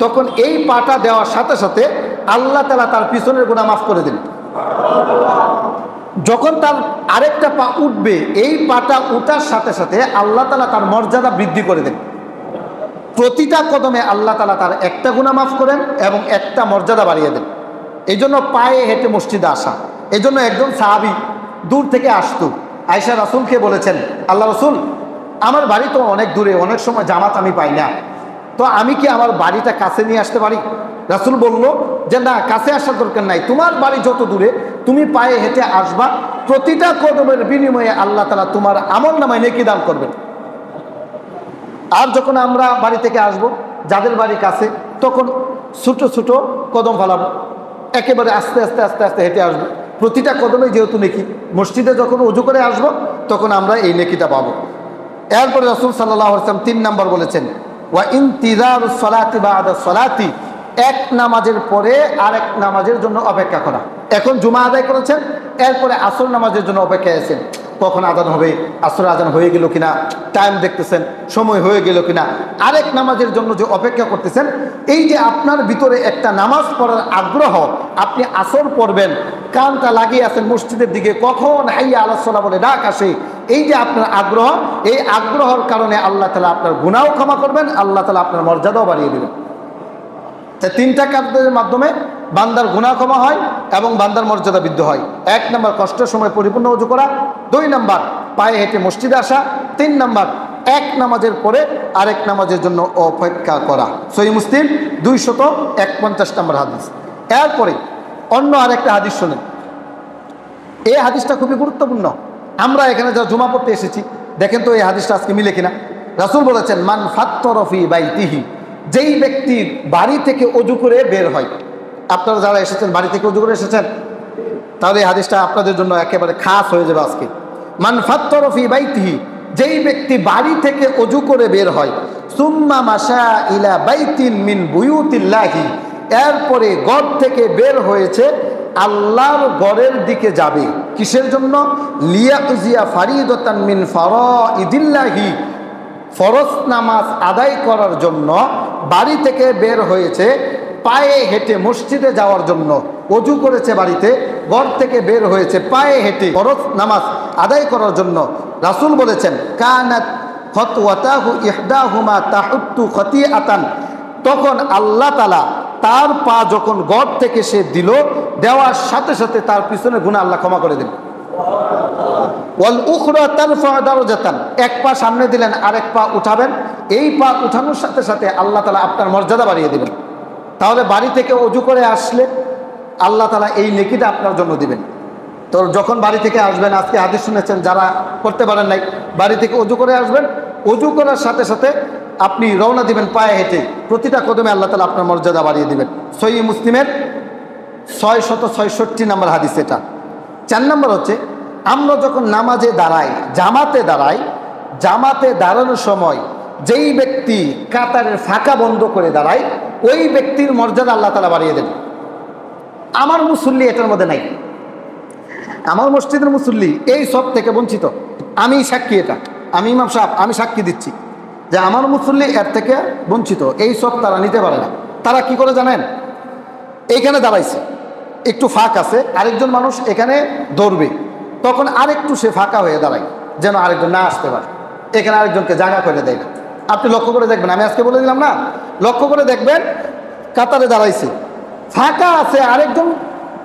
তখন এই পাটা দেওয়ার সাথে সাথে আল্লাহ তাআলা তার পিছনের গুনাহ মাফ করে দিলেন। যখন তার আরেকটা পা উঠবে, এই পাটা উঠার সাথে সাথে আল্লাহ তাআলা তার মর্যাদা বৃদ্ধি করে দেন। প্রতিটা কদমে আল্লাহ তাআলা তার একটা গুনাহ মাফ করেন এবং একটা মর্যাদা বাড়িয়ে দেন। এই জন্য পায়ে হেঁটে মসজিদে আসা। এই জন্য একজন সাহাবী দূর থেকে আসতো, আয়েশা রাসূলকে বলেছেন, আল্লাহ রাসূল, আমার বাড়ি তো অনেক দূরে, অনেক সময় জামাত আমি পাই না, তো আমি কি আমার বাড়িটা কাছে নিয়ে আসতে পারি? রাসূল বলল যে না, কাছে আসার দরকার নাই, তোমার বাড়ি যত দূরে তুমি পায়ে হেঁটে আসবা, প্রতিটা কদমের বিনিময়ে আল্লাহ তাআলা তোমার আমলনামায় নেকি দান করবেন। আর যখন আমরা বাড়ি থেকে আসব, যাদের বাড়ি কাছে, তখন ছোট ছোট কদম ফেলাবো, একেবারে আস্তে আস্তে আস্তে আস্তে হেঁটে আসবো। প্রতিটা কদমে যেহেতু নেকি, মসজিদে যখন ওযু করে আসব তখন আমরা এই নেকিটা পাবো। এরপরে রাসূল সাল্লাল্লাহু আলাইহি ওয়াসাল্লাম 3 নম্বর বলেছেন, ওয়া ইনতিজারুস সালাতি বা'দা সালাতি, এক নামাজের পরে আরেক নামাজের জন্য অপেক্ষা করা। এখন জুমা আদায় করেছেন, এরপরে আসর নামাজের জন্য অপেক্ষায় আছেন, কখন আজান হবে, আসর আজান হয়ে গেল কিনা, টাইম দেখতেছেন, সময় হয়ে গেল কিনা, আরেক নামাজের জন্য যে অপেক্ষা করতেছেন, এই যে আপনার ভিতরে একটা নামাজ পড়ার আগ্রহ, আপনি আসর পড়বেন, কানটা লাগিয়ে আছেন মসজিদের দিকে, কখন হাইয়া আলাস সালাহ বলে ডাক আসে, এই যে আপনার আগ্রহ, এই আগ্রহের কারণে আল্লাহ তাআলা আপনার গুনাহও ক্ষমা করবেন, আল্লাহ তাআলা আপনার মর্যাদাও বাড়িয়ে দেবেন। তাই 3টা কাজের মাধ্যমে বান্দার গুনাহ ক্ষমা হয় এবং বান্দার মর্যাদা বৃদ্ধি হয়। 1 নম্বর, কষ্টের সময় পরিপূর্ণ ওযু করা। 2 নম্বর, পায়ে হেঁটে মসজিদে আসা। 3 নম্বর, এক নামাজের পরে আরেক নামাজের জন্য অপেক্ষা করা। সহিহ মুসলিম 251 নম্বর হাদিস। এরপরে অন্য আরেকটা হাদিস শোনেন, এই হাদিসটা খুবই গুরুত্বপূর্ণ। আমরা এখানে যারা জুমা পড়তে এসেছি, দেখেন তো এই হাদিসটা আজকে মিলে কিনা। রাসূল বলেছেন, মান ফাত্তরা ফি বাইতিহি, যেই ব্যক্তি বাড়ি থেকে ওযু করে বের হয়। আপনারা যারা এসেছেন বাড়ি থেকে ওযু করে এসেছেন, তাহলে এই হাদিসটা আপনাদের জন্য একেবারে খাস হয়ে যাবে আজকে। মান ফাত্তরা ফি বাইতিহি, যেই ব্যক্তি বাড়ি থেকে অজু করে বের হয়, সুম্মা মাশা ইলা বাইতিন মিন বুয়ুতিল্লাহি, এরপরে ঘর থেকে বের হয়েছে আল্লাহর ঘরের দিকে যাবে, কিসের জন্য? লিয়াকজিয়া ফারিদাতান মিন ফারাইদিল্লাহি, ফরজ নামাজ আদায় করার জন্য বাড়ি থেকে বের হয়েছে, পায়ে হেঁটে মসজিদে যাওয়ার জন্য। অজু করেছে বাড়িতে, ঘর থেকে বের হয়েছে পায়ে হেঁটে ফরজ নামাজ আদায় করার জন্য। রাসূল বলেছেন, কানাত খতওয়াতাহু ইহদাহুমা তাহুত্তু খতিআতান, তখন আল্লাহ তাআলা তার পা যখন ঘর থেকে সে দিল, দেওয়ার সাথে সাথে তার পিছনে গুনাহ আল্লাহ ক্ষমা করে দেন। ওয়াল উখরা তারফা দারাজাতান, এক পা সামনে দিলেন, আরেক পা উঠাবেন, এই পা উঠানোর সাথে সাথে আল্লাহ তাআলা আপনার মর্যাদা বাড়িয়ে দিবেন। তাহলে বাড়ি থেকে অজু করে আসলে আল্লাহ তাআলা এই নেকিটা আপনার জন্য দিবেন। তো যখন বাড়ি থেকে আসবেন, আজকে হাদিস শুনেছেন, যারা করতে পারেন নাই, বাড়ি থেকে অজু করে আসবেন, অজু করার সাথে সাথে আপনি রওনা দিবেন পায়ে হেঁটে, প্রতিটা কদমে আল্লাহ তাআলা আপনার মর্যাদা বাড়িয়ে দিবেন। সহিহ মুসলিমের 666 নম্বর হাদিস এটা। 4 নম্বর হচ্ছে, আমরা যখন নামাজে দাঁড়াই, জামাতে দাঁড়ানোর সময় যেই ব্যক্তি কাতারের ফাঁকা বন্ধ করে দাঁড়ায়, ওই ব্যক্তির মর্যাদা আল্লাহ তাআলা বাড়িয়ে দেন। আমার মুসল্লি এটার মধ্যে নাই, আমার মসজিদের মুসল্লি এই সব থেকে বঞ্চিত। আমি সাক্ষী, এটা আমি ইমাম সাহেব, আমি সাক্ষী দিচ্ছি যে আমার মুসল্লি এর থেকে বঞ্চিত। এই সব তারা নিতে পারে না। তারা কি করে জানেন? এইখানে দাঁড়াইছে, একটু ফাঁক আছে, আরেকজন মানুষ এখানে দৌড়বে, তখন আরেকটু সে ফাঁকা হয়ে দাঁড়ায় যেন আরেকজন না আসতে পারে, এখানে আরেকজনকে জায়গা করে দেয় না। আপনি লক্ষ্য করে দেখবেন, আমি আজকে বলে দিলাম না, লক্ষ্য করে দেখবেন, কাতারে দাঁড়াইছে, ফাঁকা আছে, আরেকজন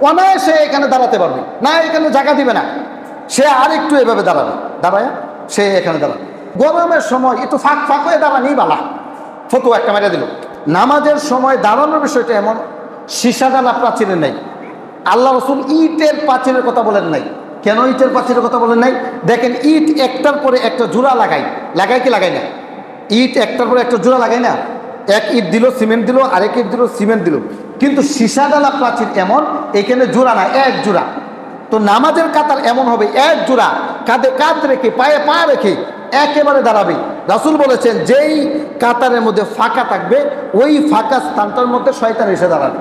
অনায়াসে এখানে দাঁড়াতে পারবে না, এখানে জায়গা দিবে না, সে আরেকটু এভাবে দাঁড়াবে, দাঁড়ায় সে এখানে দাঁড়াবে। গরমের সময় একটু ফাঁক হয়ে দাঁড়ানি বালা, ফতুয়া একটা মেরে দিল। নামাজের সময় দাঁড়ানোর বিষয়টা এমন, সীসা ডালা প্রাচীরের নেই। আল্লাহ রসুল ইটের পাঁচিলের কথা বলেন নাই। কেন ইটের পাঁচিলের কথা বলেন নাই? দেখেন, ইট একটার পরে একটা জোড়া লাগাই কি লাগাই না? ইট একটার পরে একটা জোড়া লাগাই না? এক ইট দিল, সিমেন্ট দিল, আরেক ইট দিল, সিমেন্ট দিল। কিন্তু সীসা ডালা প্রাচীর এমন, এখানে জোড়া না, এক জোড়া। তো নামাজের কাতার এমন হবে, এক জোড়া, কাঁধে কাঁধ রেখে, পায়ে পা রেখে একেবারে দাঁড়াবে। রাসূল বলেছেন, যেই কাতারের মধ্যে ফাঁকা থাকবে, ওই ফাঁকা স্থানটার মধ্যে শয়তান এসে দাঁড়াবে।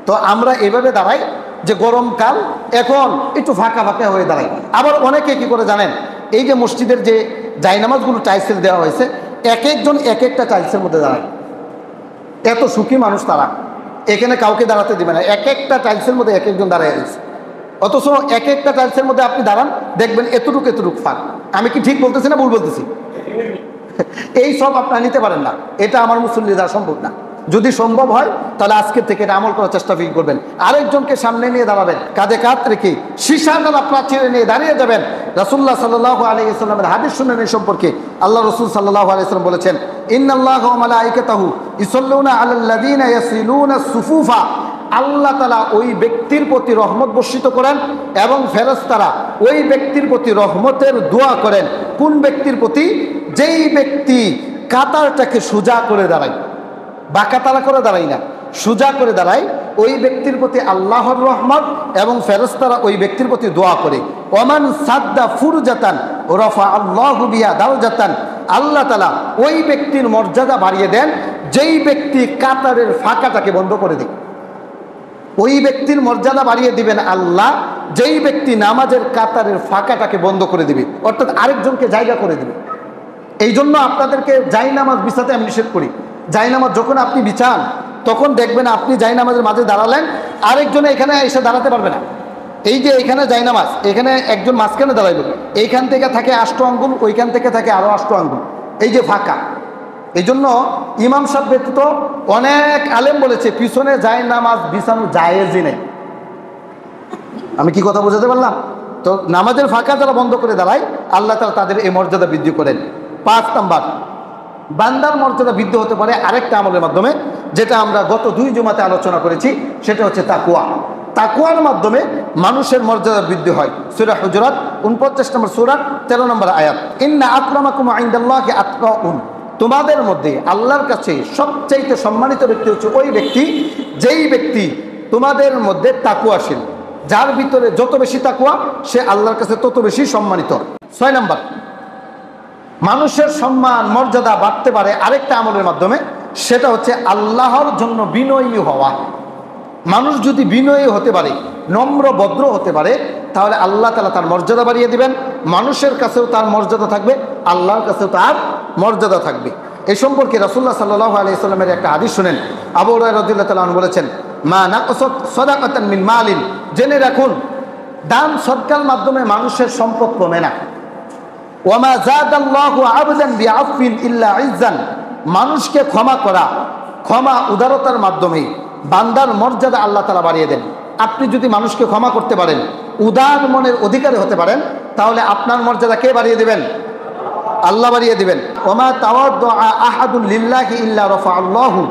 তো আমরা এভাবে দাঁড়াই যে গরমকাল, এখন একটু ফাঁকা হয়ে দাঁড়াই। আবার অনেকে কি করে জানেন? এই যে মসজিদের যে জায়নামাজগুলো টাইলসের দেওয়া হয়েছে, এক একজন এক একটা টাইলসের মধ্যে দাঁড়ায়। এত সুখী মানুষ তারা, এখানে কাউকে দাঁড়াতে দিবে না, এক একটা টাইলসের মধ্যে এক একজন দাঁড়ায় রয়েছে। অথচ এক একটা টাইলসের মধ্যে আপনি দাঁড়ান, দেখবেন এতটুকু ফাঁক। আমি কি ঠিক বলতেছি না ভুল বলতেছি? এই সব আপনারা নিতে পারেন না, এটা আমার মুসল্লি দ্বারা সম্ভব না। যদি সম্ভব হয় তাহলে আজকে থেকে এটা আমল করার চেষ্টা করবেন। আরেকজনকে সামনে নিয়ে দাঁড়াবেন, কাঁধে কাঁধ রেখে, সীসা ডালা প্রাচীরে নিয়ে দাঁড়িয়ে যাবেন। রাসূলুল্লাহ সাল্লাল্লাহু আলাইহি ওয়াসাল্লামের হাদিস শুনেন এই সম্পর্কে। আল্লাহ রাসূল সাল্লাল্লাহু আলাইহি ওয়াসাল্লাম বলেছেন, ইন্নাল্লাহা ওয়া মালাইকাতাহু ইউসাল্লুনা আলাল্লাযীনা ইয়াসিলুনা সুফুফা, আল্লাহ তাআলা ওই ব্যক্তির প্রতি রহমত বর্ষিত করেন এবং ফেরেশতারা ওই ব্যক্তির প্রতি রহমতের দোয়া করেন। কোন ব্যক্তির প্রতি? যেই ব্যক্তি কাতারটাকে সোজা করে দাঁড়ায়, বাঁকা তারা করে দাঁড়ায় না, সোজা করে দাঁড়ায়, ওই ব্যক্তির প্রতি আল্লাহর রহমত এবং ফেরেশতারা ওই ব্যক্তির প্রতি দোয়া করে। ওমান সাদ্দা ফুরজাতান রাফা আল্লাহু বিহা দারজাতান, আল্লাহ তাআলা ওই ব্যক্তির মর্যাদা বাড়িয়ে দেন যেই ব্যক্তি কাতারের ফাঁকাটাকে বন্ধ করে দেয়। ওই ব্যক্তির মর্যাদা বাড়িয়ে দিবেন আল্লাহ, যেই ব্যক্তি নামাজের কাতারের ফাঁকাটাকে বন্ধ করে দিবে, অর্থাৎ আরেকজনকে জায়গা করে দিবে। এই জন্য আপনাদেরকে জায়নামাজ বিছাতে আমি নিষেধ করি। জায়নামাজ যখন আপনি বিছান, তখন দেখবেন আপনি জায়নামাজের মাঝে দাঁড়ালেন, আরেকজনে এখানে এসে দাঁড়াতে পারবে না। এই যে এখানে জায়নামাজ, এখানে একজন মাঝখানে দাঁড়াইল, এইখান থেকে থাকে 8 আঙ্গুল, ওইখান থেকে থাকে আরো 8 আঙ্গুল, এই যে ফাঁকা। এই জন্য ইমাম সাহেব ব্যতীত অনেক আলেম বলেছে পিছনে জায়নামাজ বিছানো জায়েজই নেই। আমি কি কথা বোঝাতে পারলাম? তো নামাজের ফাঁকা যারা বন্ধ করে দাঁড়ায়, আল্লাহ তাআলা তাদের এই মর্যাদা বৃদ্ধি করেন। 5 নাম্বার, বান্দার মর্যাদা বৃদ্ধি হতে পারে আরেকটা আমলের মাধ্যমে, যেটা আমরা গত 2 জুমাতে আলোচনা করেছি, সেটা হচ্ছে তাকওয়া। তাকওয়ার মাধ্যমে মানুষের মর্যাদা বৃদ্ধি হয়। সূরা হুজুরাত 49 নম্বর সূরা 13 নম্বর আয়াত, ইন্না আকরামাকুম ইনদাল্লাহি আতকাউকুম, তোমাদের মধ্যে আল্লাহর কাছে সবচাইতে সম্মানিত ব্যক্তি হচ্ছে ওই ব্যক্তি যেই ব্যক্তি তোমাদের মধ্যে তাকওয়াশীল। যার ভিতরে যত বেশি তাকওয়া, সে আল্লাহর কাছে তত বেশি সম্মানিত। 6 নাম্বার, মানুষের সম্মান মর্যাদা বাড়তে পারে আরেকটা আমলের মাধ্যমে, সেটা হচ্ছে আল্লাহর জন্য বিনয়ী হওয়া। মানুষ যদি বিনয়ী হতে পারে, নম্র ভদ্র হতে পারে, তাহলে আল্লাহ তাআলা তার মর্যাদা বাড়িয়ে দিবেন। মানুষের কাছেও তার মর্যাদা থাকবে, আল্লাহর কাছেও তার মর্যাদা থাকবে। এই সম্পর্কে রাসূলুল্লাহ সাল্লাল্লাহু আলাইহি ওয়াসাল্লামের একটা হাদিস শুনেন। আবু হুরায়রা রাদিয়াল্লাহু তাআলা আনহু বলেছেন, মা নাকসাত সাদাকাতান মিন মালিন, জেনে রাখুন দান সদকার মাধ্যমে মানুষের সম্পদ কমে না। ওয়ামা যাদাল্লাহু আবদান বিআফবিন ইল্লা ইজ্জান, মানুষকে ক্ষমা করা, ক্ষমা উদারতার মাধ্যমে বান্দার মর্যাদা আল্লাহ তাআলা বাড়িয়ে দেন। আপনি যদি মানুষকে ক্ষমা করতে পারেন, উদার মনের অধিকারী হতে পারেন, তাহলে আপনার মর্যাদা কে বাড়িয়ে দিবেন? আল্লাহ বাড়িয়ে দিবেন। ওমা তাওয়াদ্দুআ আহাদুন লিল্লাহি ইল্লা রাফাআল্লাহু,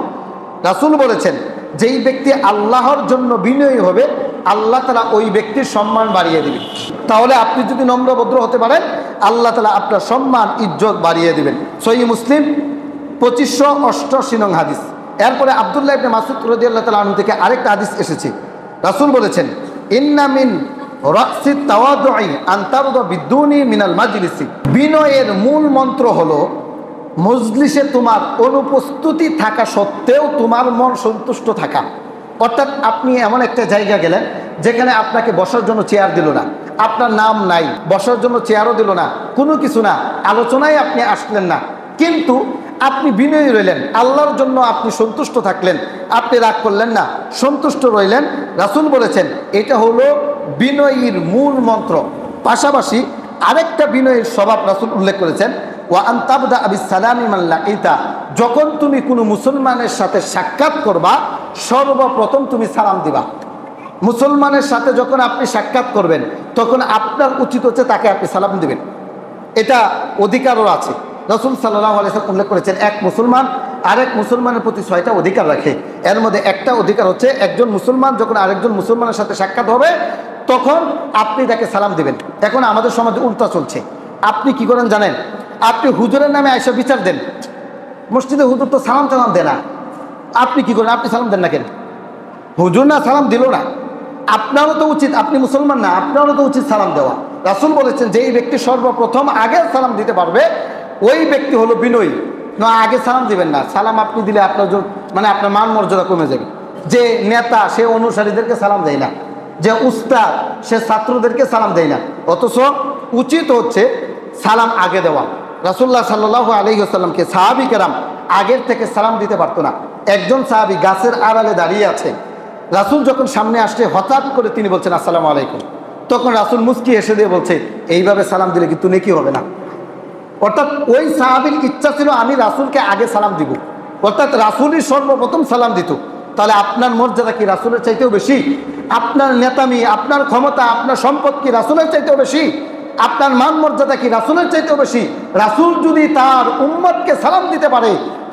রাসূল বলেছেন যেই ব্যক্তি আল্লাহর জন্য বিনয়ী হবে, আল্লাহ তাআলা ওই ব্যক্তির সম্মান বাড়িয়ে দিবেন। তাহলে আপনি যদি নম্রভদ্র হতে পারেন, আল্লাহ তাআলা আপনার সম্মান ইজ্জত বাড়িয়ে দিবেন। সহিহ মুসলিম 2588 নং হাদিস। এরপরে আব্দুল্লাহ ইবনে মাসউদ রাদিয়াল্লাহু তাআলা আনহু থেকে আরেকটা হাদিস এসেছে। রাসূল বলেছেন, ইন্না মিন রাসিত তাওয়াদুই আন তারদা বিদুনি মিনাল মাজলিসি, বিনয়ের মূল মন্ত্র হলো মজলিসে তোমার অনুপস্থিতি থাকা সত্ত্বেও তোমার মন সন্তুষ্ট থাকা। অর্থাৎ আপনি এমন একটা জায়গা গেলেন যেখানে আপনাকে বসার জন্য চেয়ার দিল না, আপনার নাম নাই, বসার জন্য চেয়ারও দিল না, কোনো কিছু না, আলোচনায় আপনি আসলেন না, কিন্তু আপনি বিনয়ী রইলেন, আল্লাহর জন্য আপনি সন্তুষ্ট থাকলেন, আপনি রাগ করলেন না, সন্তুষ্ট রইলেন। রাসূল বলেছেন এটা হলো বিনয়ীর মূল মন্ত্র। পাশাপাশি আরেকটা বিনয়ীর স্বভাব রাসূল উল্লেখ করেছেন, ওয়া আন তাবদা বিস সালামি মান লাকিতা, যখন তুমি কোনো মুসলমানের সাথে সাক্ষাৎ করবা, সর্বপ্রথম তুমি সালাম দিবা। মুসলমানের সাথে যখন আপনি সাক্ষাৎ করবেন, তখন আপনার উচিত হচ্ছে তাকে আপনি সালাম দিবেন। এটা অধিকারও আছে। রাসূল সাল্লাল্লাহু আলাইহি ওয়াসাল্লাম উল্লেখ করেছেন, এক মুসলমান আরেক মুসলমানের প্রতি 6টা অধিকার রাখে। এর মধ্যে একটা অধিকার হচ্ছে একজন মুসলমান যখন আরেকজন মুসলমানের সাথে সাক্ষাৎ হবে, তখন আপনি তাকে সালাম দিবেন। এখন আমাদের সমাজে উল্টা চলছে। আপনি কি করেন জানেন? আপনি হুজুরের নামে আয়েশা বিচার দেন, মসজিদে হুজুর তো সালাম দেয় না, আপনি কি করেন? আপনি সালাম দেন না কেন? হুজুর না সালাম দিল না, আপনারও তো উচিত, আপনি মুসলমান না, আপনারও তো উচিত সালাম দেওয়া। রাসূল বলেছেন যে এই ব্যক্তি সর্বপ্রথম আগে সালাম দিতে পারবে, ওই ব্যক্তি হলো বিনয়ী। না, আগে সালাম দিবেন না। সালাম আপনি দিলে আপনার মানে আপনার মান মর্যাদা কমে যাবে। যে নেতা সে অনুসারীদেরকে সালাম দেয় না, যে উস্তাদ সে ছাত্রদেরকে সালাম দেয় না, অথচ উচিত হচ্ছে সালাম আগে দেওয়া। রাসূলুল্লাহ সাল্লাল্লাহু আলাইহি ওয়াসাল্লামকে সাহাবী কেরাম আগের থেকে সালাম দিতে পারতো না। একজন সাহাবী গাছের আড়ালে দাঁড়িয়ে আছে, রাসূল যখন সামনে আসছে হঠাৎ করে তিনি বলছেন আসসালামু আলাইকুম। তখন রাসূল মুস্কি হেসে দিয়ে বলছে, এইভাবে সালাম দিলে কিন্তু নেকি হবে না। অর্থাৎ ওই সাহাবীর ইচ্ছা ছিল আমি রাসূলকে আগে সালাম দিব, অর্থাৎ রাসূলই সর্বপ্রথম সালাম দিত। তাহলে আপনার মর্যাদা কি রাসূলের চাইতেও বেশি? আপনার নেতামি, আপনার ক্ষমতা, আপনার সম্পদ কি রাসূলের চাইতেও বেশি? আপনার মান মর্যাদা কি রাসূলের চাইতেও বেশি? রাসূল যদি তার উম্মতকে সালাম দিতে পারে,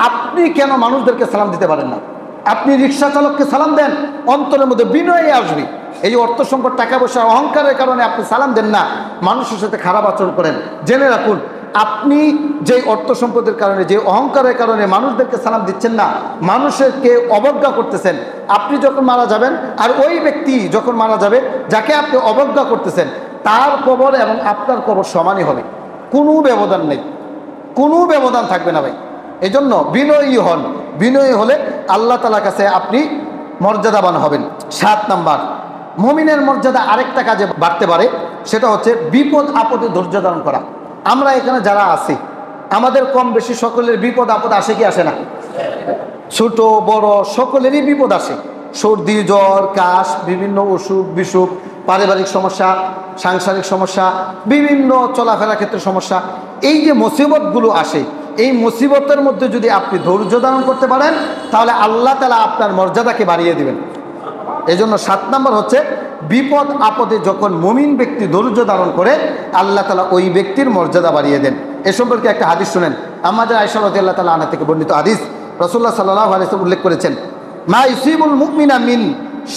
আপনি কেন মানুষদেরকে সালাম দিতে পারেন না? আপনি রিক্সা চালককে সালাম দেন, অন্তরের মধ্যে বিনয় আসবে। এই অর্থ সম্পদ, টাকা পয়সা, অহংকারের কারণে আপনি সালাম দেন না, মানুষের সাথে খারাপ আচরণ করেন। জেনে রাখুন, আপনি যে অর্থ সম্পদের কারণে, যে অহংকারের কারণে মানুষদেরকে সালাম দিচ্ছেন না, মানুষকে অবজ্ঞা করতেছেন, আপনি যখন মারা যাবেন আর ওই ব্যক্তি যখন মারা যাবে যাকে আপনি অবজ্ঞা করতেছেন, তার কবর এবং আপনার কবর সমানই হবে, কোনো ব্যবধান নেই, কোনো ব্যবধান থাকবে না ভাই। এই জন্য বিনয়ী হন। বিনয়ী হলে আল্লাহ তাআলার কাছে আপনি মর্যাদাবান হবেন। 7 নাম্বার, মুমিনের মর্যাদা আরেকটা কাজে বাড়তে পারে, সেটা হচ্ছে বিপদ আপদে ধৈর্য ধারণ করা। আমরা এখানে যারা আছি, আমাদের কম বেশি সকলের বিপদ আপদ আসে কি আসে না? ছোট বড় সকলেরই বিপদ আসে। সর্দি জ্বর কাশ, বিভিন্ন অসুখ বিসুখ, পারিবারিক সমস্যা, সাংসারিক সমস্যা, বিভিন্ন চলাফেরার ক্ষেত্রে সমস্যা, এই যে মুসিবতগুলো আসে, এই মুসিবতের মধ্যে যদি আপনি ধৈর্য ধারণ করতে পারেন, তাহলে আল্লাহ তাআলা আপনার মর্যাদাকে বাড়িয়ে দিবেন। এই জন্য 7 নম্বর হচ্ছে বিপদ আপদে যখন মুমিন ব্যক্তি ধৈর্য ধারণ করে, আল্লাহ তাআলা ওই ব্যক্তির মর্যাদা বাড়িয়ে দেন। এ সম্পর্কে একটা হাদিস শুনেন, আমাদের আয়েশা রাদিয়াল্লাহু তাআলা আনহা থেকে বর্ণিত হাদিস। রাসূলুল্লাহ সাল্লাল্লাহু আলাইহি ওয়াসাল্লাম উল্লেখ করেছেন, মা ইউসিবুল মুমিনা মিন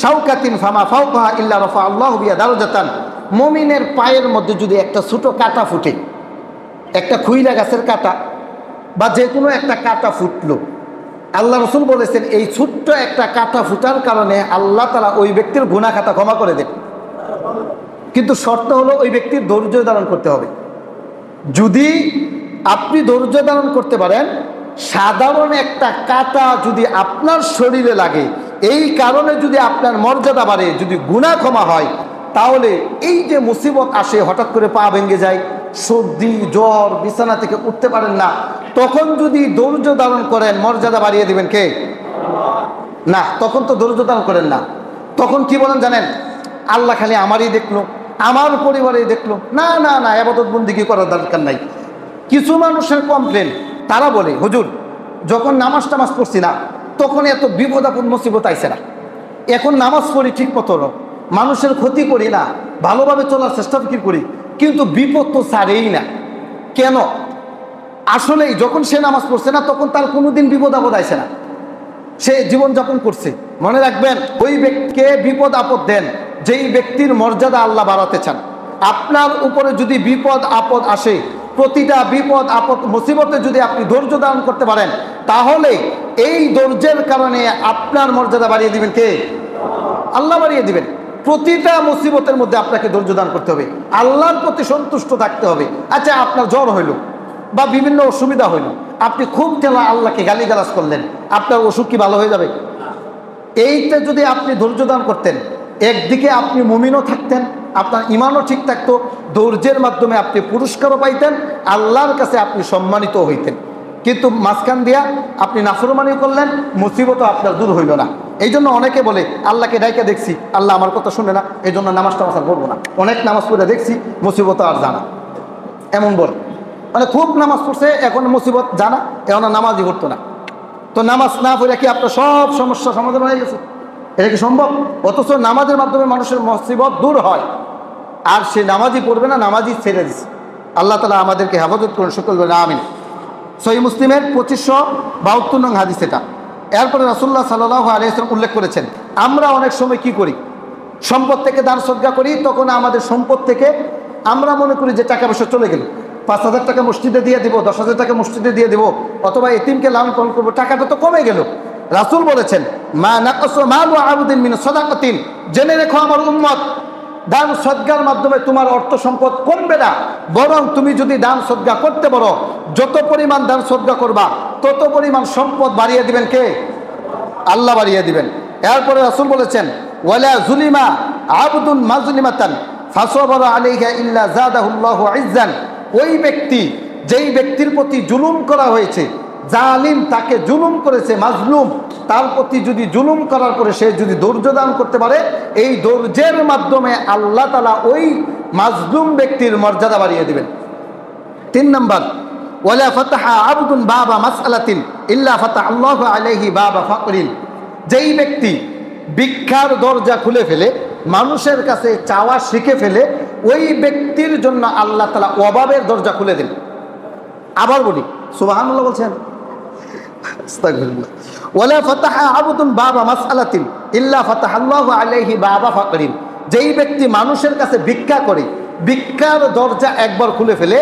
শাওকাতিন ফামা ফাওকাহা ইল্লা রাফাআল্লাহু বিহা দারাজাতান, মুমিনের পায়ের মধ্যে যদি একটা ছোট কাঁটা ফুটে, একটা খুইলা গাছের কাঁটা বা যে কোনো একটা কাঁটা ফুটলো, আল্লাহ রাসূল বলেছেন এই ছোট্ট একটা কাঁটা ফুটার কারণে আল্লাহ তাআলা ওই ব্যক্তির গুনাহ খাতা ক্ষমা করে দেন। কিন্তু শর্ত হলো ওই ব্যক্তির ধৈর্য ধারণ করতে হবে। যদি আপনি ধৈর্য ধারণ করতে পারেন, সাধারণ একটা কাঁটা যদি আপনার শরীরে লাগে, এই কারণে যদি আপনার মর্যাদা বাড়ে, যদি গুনাহ ক্ষমা হয়, তাহলে এই যে মুসিবত আসে, হঠাৎ করে পা ভেঙে যায়, সর্দি জ্বর, বিছানা থেকে উঠতে পারেন না, তখন যদি ধৈর্য ধারণ করেন, মর্যাদা বাড়িয়ে দিবেন কে? না, তখন তো ধৈর্য ধারণ করেন না। তখন কি বলেন জানেন? আল্লাহ খালি আমারই দেখলো, আমার পরিবারেই দেখলো, না না না, ইবাদত বন্দেগী করার দরকার নাই। কিছু মানুষের কমপ্লেন, তারা বলে হুজুর যখন নামাজ টামাজ পড়ছি না, তখন এত বিপদ আপদ মুসিবত আইছে না, এখন নামাজ পড়ি ঠিক মতো, মানুষের ক্ষতি করি না, ভালোভাবে চলার চেষ্টা করি, কিন্তু বিপদ তো ছাড়েই না। কেন? আসলেই যখন সে নামাজ পড়ছে না, তখন তার কোনোদিন বিপদ আপদ আইছে না, সে জীবনযাপন করছে। মনে রাখবেন, ওই ব্যক্তিকে বিপদ আপদ দেন যেই ব্যক্তির মর্যাদা আল্লাহ বাড়াতে চান। আপনার উপরে যদি বিপদ আপদ আসে, প্রতিটা বিপদ আপদ মুসিবতে যদি আপনি ধৈর্য ধারণ করতে পারেন, তাহলে এই ধৈর্যের কারণে আপনার মর্যাদা বাড়িয়ে দিবেন কে? আল্লাহ বাড়িয়ে দিবেন। প্রতিটা মুসিবতের মধ্যে আপনাকে ধৈর্য ধারণ করতে হবে, আল্লাহর প্রতি সন্তুষ্ট থাকতে হবে। আচ্ছা, আপনার জ্বর হইল বা বিভিন্ন অসুবিধা হইল, আপনি খুব তেলা আল্লাহকে গালিগালাজ করলেন, আপনার অসুখ কি ভালো হয়ে যাবে? এইটা যদি আপনি ধৈর্য ধারণ করতেন, একদিকে আপনি মুমিনও থাকতেন, আপনার ইমানও ঠিক থাকতো, ধৈর্যের মাধ্যমে আপনি পুরস্কারও পাইতেন, আল্লাহর কাছে আপনি সম্মানিত হইতেন। কিন্তু মাঝখান দিয়া আপনি নাফরমানি করলেন, মুসিবতও আপনার দূর হইল না। এই জন্য অনেকে বলে আল্লাহকে ডাইকা দেখছি, আল্লাহ আমার কথা শুনে না, এই জন্য নামাজ টামাজ আর পড়বো না, অনেক নামাজ পড়ে দেখছি মুসিবত আর জানা, এমন বল। মানে খুব নামাজ পড়ছে, এখন মুসিবত জানা, এখন নামাজই পড়তো না। তো নামাজ না পড়ে কি আপনার সব সমস্যা সমাধান হয়ে গেছে? এটা কি সম্ভব? অথচ নামাজের মাধ্যমে মানুষের মুসিবত দূর হয়, আর সে নামাজই পড়বে না, নামাজই ছেড়ে দিচ্ছে। আল্লাহ তাআলা আমাদেরকে হেফাজত করুন, সকল বলে আমিন। সহিহ মুসলিমের 2572 নং হাদিস এটা। এরপরে রাসূলুল্লাহ সাল্লাল্লাহু আলাইহি ওয়াসাল্লাম উল্লেখ করেছেন, আমরা অনেক সময় কি করি, সম্পদ থেকে দান সদকা করি, তখন আমাদের সম্পদ থেকে আমরা মনে করি যে টাকা পয়সা চলে গেল, 5,000 টাকা মসজিদে দিয়ে দিব, 10,000 টাকা মসজিদে দিয়ে দিব, অথবা এতিমকে লালন পালন করবো, টাকাটা তো কমে গেল। রাসূল বলেছেন, মা নাকাসু মালু আবদিন মিন সাদাকাতিন, জেনে রেখো আমার উম্মত, দান সদকার মাধ্যমে তোমার অর্থ সম্পদ কমবে না, বরং তুমি যদি দান সদকা করতে পারো, যত পরিমাণ দান সদকা করবা, তত পরিমাণ সম্পদ বাড়িয়ে দিবেন কে? আল্লাহ বাড়িয়ে দিবেন। এরপরে রাসূল বলেছেন, ওয়ালা যুলিমা আবদুন মাজলিমাতান ফাসাবারা আলাইহা ইল্লা জাদাহুল্লাহু ইজ্জান, ওই ব্যক্তি যেই ব্যক্তির প্রতি জুলুম করা হয়েছে, জালিম তাকে জুলুম করেছে, মাজলুম তার প্রতি যদি জুলুম করার পরে সে যদি ধৈর্য দান করতে পারে, এই ধৈর্যের মাধ্যমে আল্লাহ তাআলা ওই মাজলুম ব্যক্তির মর্যাদা বাড়িয়ে দিবেন। 3 নম্বর, ওয়ালা ফাতাহা আবদুন বাবা মাসআলাতিন ইল্লা ফাতাহা আল্লাহু আলাইহি বাবা ফাকরিন, যেই ব্যক্তি ভিক্ষার দরজা খুলে ফেলে, মানুষের কাছে চাওয়া শিখে ফেলে, ওই ব্যক্তির জন্য আল্লাহ তাআলা অভাবের দরজা খুলে দেন। আবার বলি, সুবহানাল্লাহ বলছেন, আস্তাগফিরুল্লাহ। ওয়ালা ফাতাহা আবদুন বাবা মাসআলাতিন ইল্লা ফাতাহা আল্লাহু আলাইহি বাবা ফাকরিন, যেই ব্যক্তি মানুষের কাছে ভিক্ষা করে, ভিক্ষার দরজা একবার খুলে ফেলে,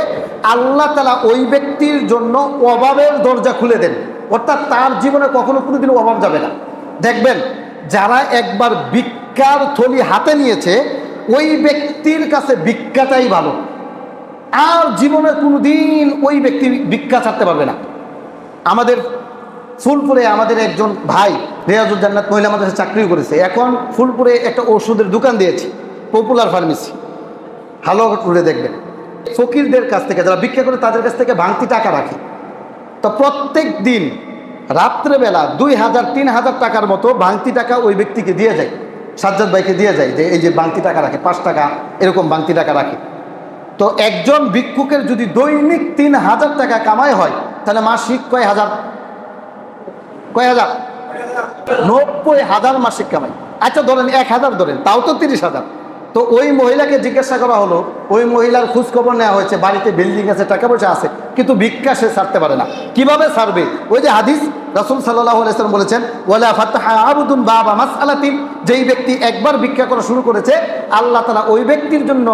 আল্লাহ তাআলা ওই ব্যক্তির জন্য অভাবের দরজা খুলে দেন, অর্থাৎ তার জীবনে কখনো কোনোদিন অভাব যাবে না। দেখবেন, যারা একবার ভিক্ষার থলি হাতে নিয়েছে, ওই ব্যক্তির কাছে ভিক্ষাটাই ভালো, আর জীবনে কোনোদিন ওই ব্যক্তি ভিক্ষা ছাড়তে পারবে না। আমাদের ফুলপুরে আমাদের একজন ভাই রিয়াজুল জান্নাত মহিলা মাদ্রাসায় চাকরি করেছে, এখন ফুলপুরে একটা ওষুধের দোকান দিয়েছে, পপুলার ফার্মেসি, ভালো করে দেখবেন। ফকিরদের কাছ থেকে, যারা ভিক্ষা করে তাদের কাছ থেকে ভাঙতি টাকা রাখে, তো প্রত্যেক দিন রাত্রেবেলা 2,000-3,000 টাকার মতো ভাঙতি টাকা ওই ব্যক্তিকে দিয়ে যায়, সাজ্জাদ ভাইকে দিয়ে যায়, যে এই যে ভাঙতি টাকা রাখে, 5 টাকা এরকম ভাঙতি টাকা রাখে। তো একজন ভিক্ষুকের যদি দৈনিক 3,000 টাকা কামাই হয়, তাহলে মাসিক কয় হাজার? 90,000 মাসিক কামাই। আচ্ছা ধরেন 1,000 ধরেন, তাও তো 30,000। তো ওই মহিলাকে জিজ্ঞাসা করা হলো, ওই মহিলার খোঁজ খবর নেওয়া হয়েছে, বাড়িতে বিল্ডিং আছে, টাকা পয়সা আছে, কিন্তু ভিক্ষা সে ছাড়তে পারে না। কিভাবে ছাড়বে? ওই যে হাদিস, রাসূল সাল্লাল্লাহু আলাইহি ওয়াসাল্লাম বলেছেন, ওয়ালা ফাতাহা আবদুন বাবা মাসআলাতিন, যেই ব্যক্তি একবার ভিক্ষা করা শুরু করেছে, আল্লাহ তাআলা ওই ব্যক্তির জন্য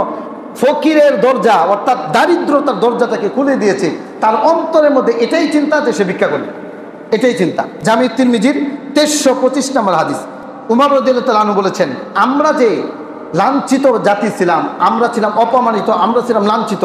ফকিরের দরজা, অর্থাৎ দারিদ্রতার দরজাটাকে খুলে দিয়েছে। তার অন্তরের মধ্যে এটাই চিন্তা যে সে ভিক্ষা করবে, এটাই চিন্তা। জামি তিরমিজির 1325 নম্বর হাদিস। উমর রাদিয়াল্লাহু তাআলা আনহু বলেছেন, আমরা যে লাঞ্ছিত জাতি ছিলাম, আমরা ছিলাম অপমানিত, আমরা ছিলাম লাঞ্ছিত।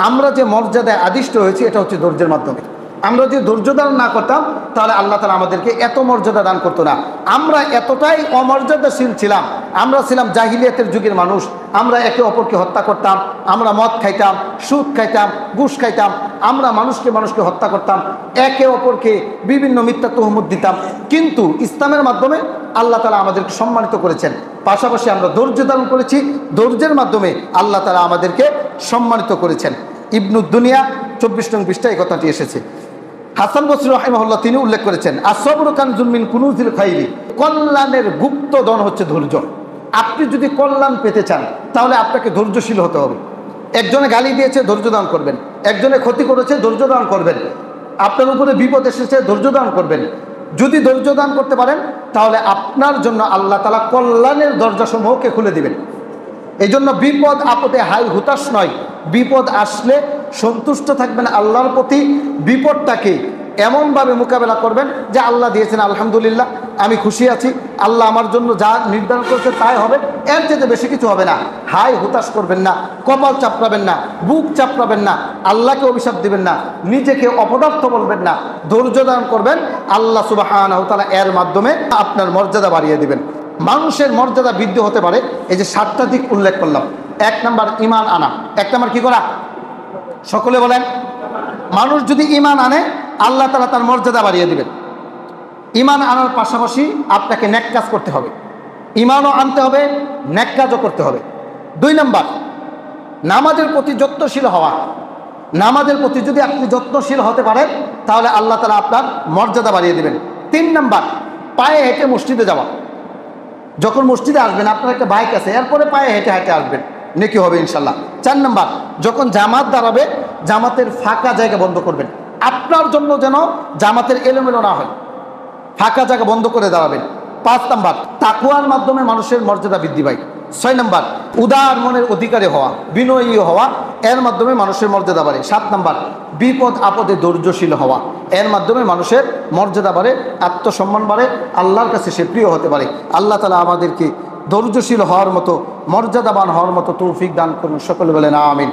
আমরা যে মর্যাদায় আদিষ্ট হয়েছি এটা হচ্ছে ধৈর্যের মাধ্যমে। আমরা যদি ধৈর্য ধারণ না করতাম তাহলে আল্লাহ তাআলা আমাদেরকে এত মর্যাদা দান করতো না। আমরা এতটাই অমর্যাদাশীল ছিলাম, আমরা ছিলাম জাহিলিয়াতের যুগের মানুষ। আমরা একে অপরকে হত্যা করতাম, আমরা মদ খাইতাম, সুদ খাইতাম, ঘুষ খাইতাম, আমরা মানুষকে হত্যা করতাম, একে অপরকে বিভিন্ন মিথ্যা তহমত দিতাম। কিন্তু ইসলামের মাধ্যমে আল্লাহ তাআলা আমাদেরকে সম্মানিত করেছেন। পাশাপাশি আমরা ধৈর্য ধারণ করেছি, ধৈর্যের মাধ্যমে আল্লাহ তাআলা আমাদেরকে সম্মানিত করেছেন। ইবনুদ দুনিয়া 24 নং পৃষ্ঠায় এই কথাটি এসেছে। হাসান বসরি রাহিমাহুল্লাহ তিনি উল্লেখ করেছেন, আসবরু কানজুম মিন কুনুজিল খাইরি, কল্যাণের গুপ্ত ধন হচ্ছে ধৈর্য। আপনি যদি কল্যাণ পেতে চান তাহলে আপনাকে ধৈর্যশীল হতে হবে। একজনে গালি দিয়েছে, ধৈর্য ধারণ করবেন। একজনে ক্ষতি করেছে, ধৈর্য ধারণ করবেন। আপনার উপরে বিপদ এসেছে, ধৈর্য ধারণ করবেন। যদি ধৈর্য ধারণ করতে পারেন তাহলে আপনার জন্য আল্লাহ তাআলা কল্যাণের দরজাসমূহকে খুলে দিবেন। এই জন্য বিপদ আপদে হাই হুতাশ নয়, বিপদ আসলে সন্তুষ্ট থাকবেন আল্লাহর প্রতি। বিপদটাকে এমনভাবে মোকাবেলা করবেন যে আল্লাহ দিয়েছেন, আলহামদুলিল্লাহ, আমি খুশি আছি, আল্লাহ আমার জন্য যা নির্ধারণ করেছে তাই হবে, এর চেয়ে বেশি কিছু হবে না। হাই হুতাশ করবেন না, কপাল চাপড়াবেন না, বুক চাপড়াবেন না, আল্লাহকে অভিশাপ দিবেন না, নিজেকে অপদার্থ বলবেন না, ধৈর্য ধারণ করবেন। আল্লাহ সুবহানাহু ওয়া তাআলা এর মাধ্যমে আপনার মর্যাদা বাড়িয়ে দিবেন। মানুষের মর্যাদা বৃদ্ধি হতে পারে এই যে 7টা দিক উল্লেখ করলাম। 1 নাম্বার ঈমান আনা। 1 নাম্বার কি করা? সকলে বলেন। মানুষ যদি ঈমান আনে আল্লাহ তাআলা তার মর্যাদা বাড়িয়ে দিবেন। ঈমান আনার পাশাপাশি আপনাকে নেক কাজ করতে হবে। ঈমানও আনতে হবে, নেক কাজও করতে হবে। 2 নাম্বার নামাজের প্রতি যত্নশীল হওয়া। নামাজের প্রতি যদি আপনি যত্নশীল হতে পারেন তাহলে আল্লাহ তাআলা আপনার মর্যাদা বাড়িয়ে দিবেন। 3 নাম্বার পায়ে হেঁটে মসজিদে যাওয়া। যখন মসজিদে আসবেন, আপনার একটা বাইক আছে, এরপরে পায়ে হেঁটে হেঁটে আসবেন, নেকি হবে ইনশাল্লাহ। 4 নাম্বার যখন জামাত দাঁড়াবে জামাতের ফাঁকা জায়গা বন্ধ করবেন। আপনার জন্য যেন জামাতের এলোমেলো না হয়, ফাঁকা জায়গা বন্ধ করে দাঁড়াবেন। 5 নাম্বার তাকওয়ার মাধ্যমে মানুষের মর্যাদা বৃদ্ধি পায়। 6 নাম্বার উদার মনের অধিকারী হওয়া, বিনয়ী হওয়া, এর মাধ্যমে মানুষের মর্যাদা বাড়ে। 7 নাম্বার বিপদ আপদে ধৈর্যশীল হওয়া, এর মাধ্যমে মানুষের মর্যাদা বাড়ে, আত্মসম্মান বাড়ে, আল্লাহর কাছে সে প্রিয় হতে পারে। আল্লাহ তাআলা আমাদেরকে ধৈর্যশীল হওয়ার মতো, মর্যাদাবান হওয়ার মতো তৌফিক দান করুন। সকলে বলেন আমিন।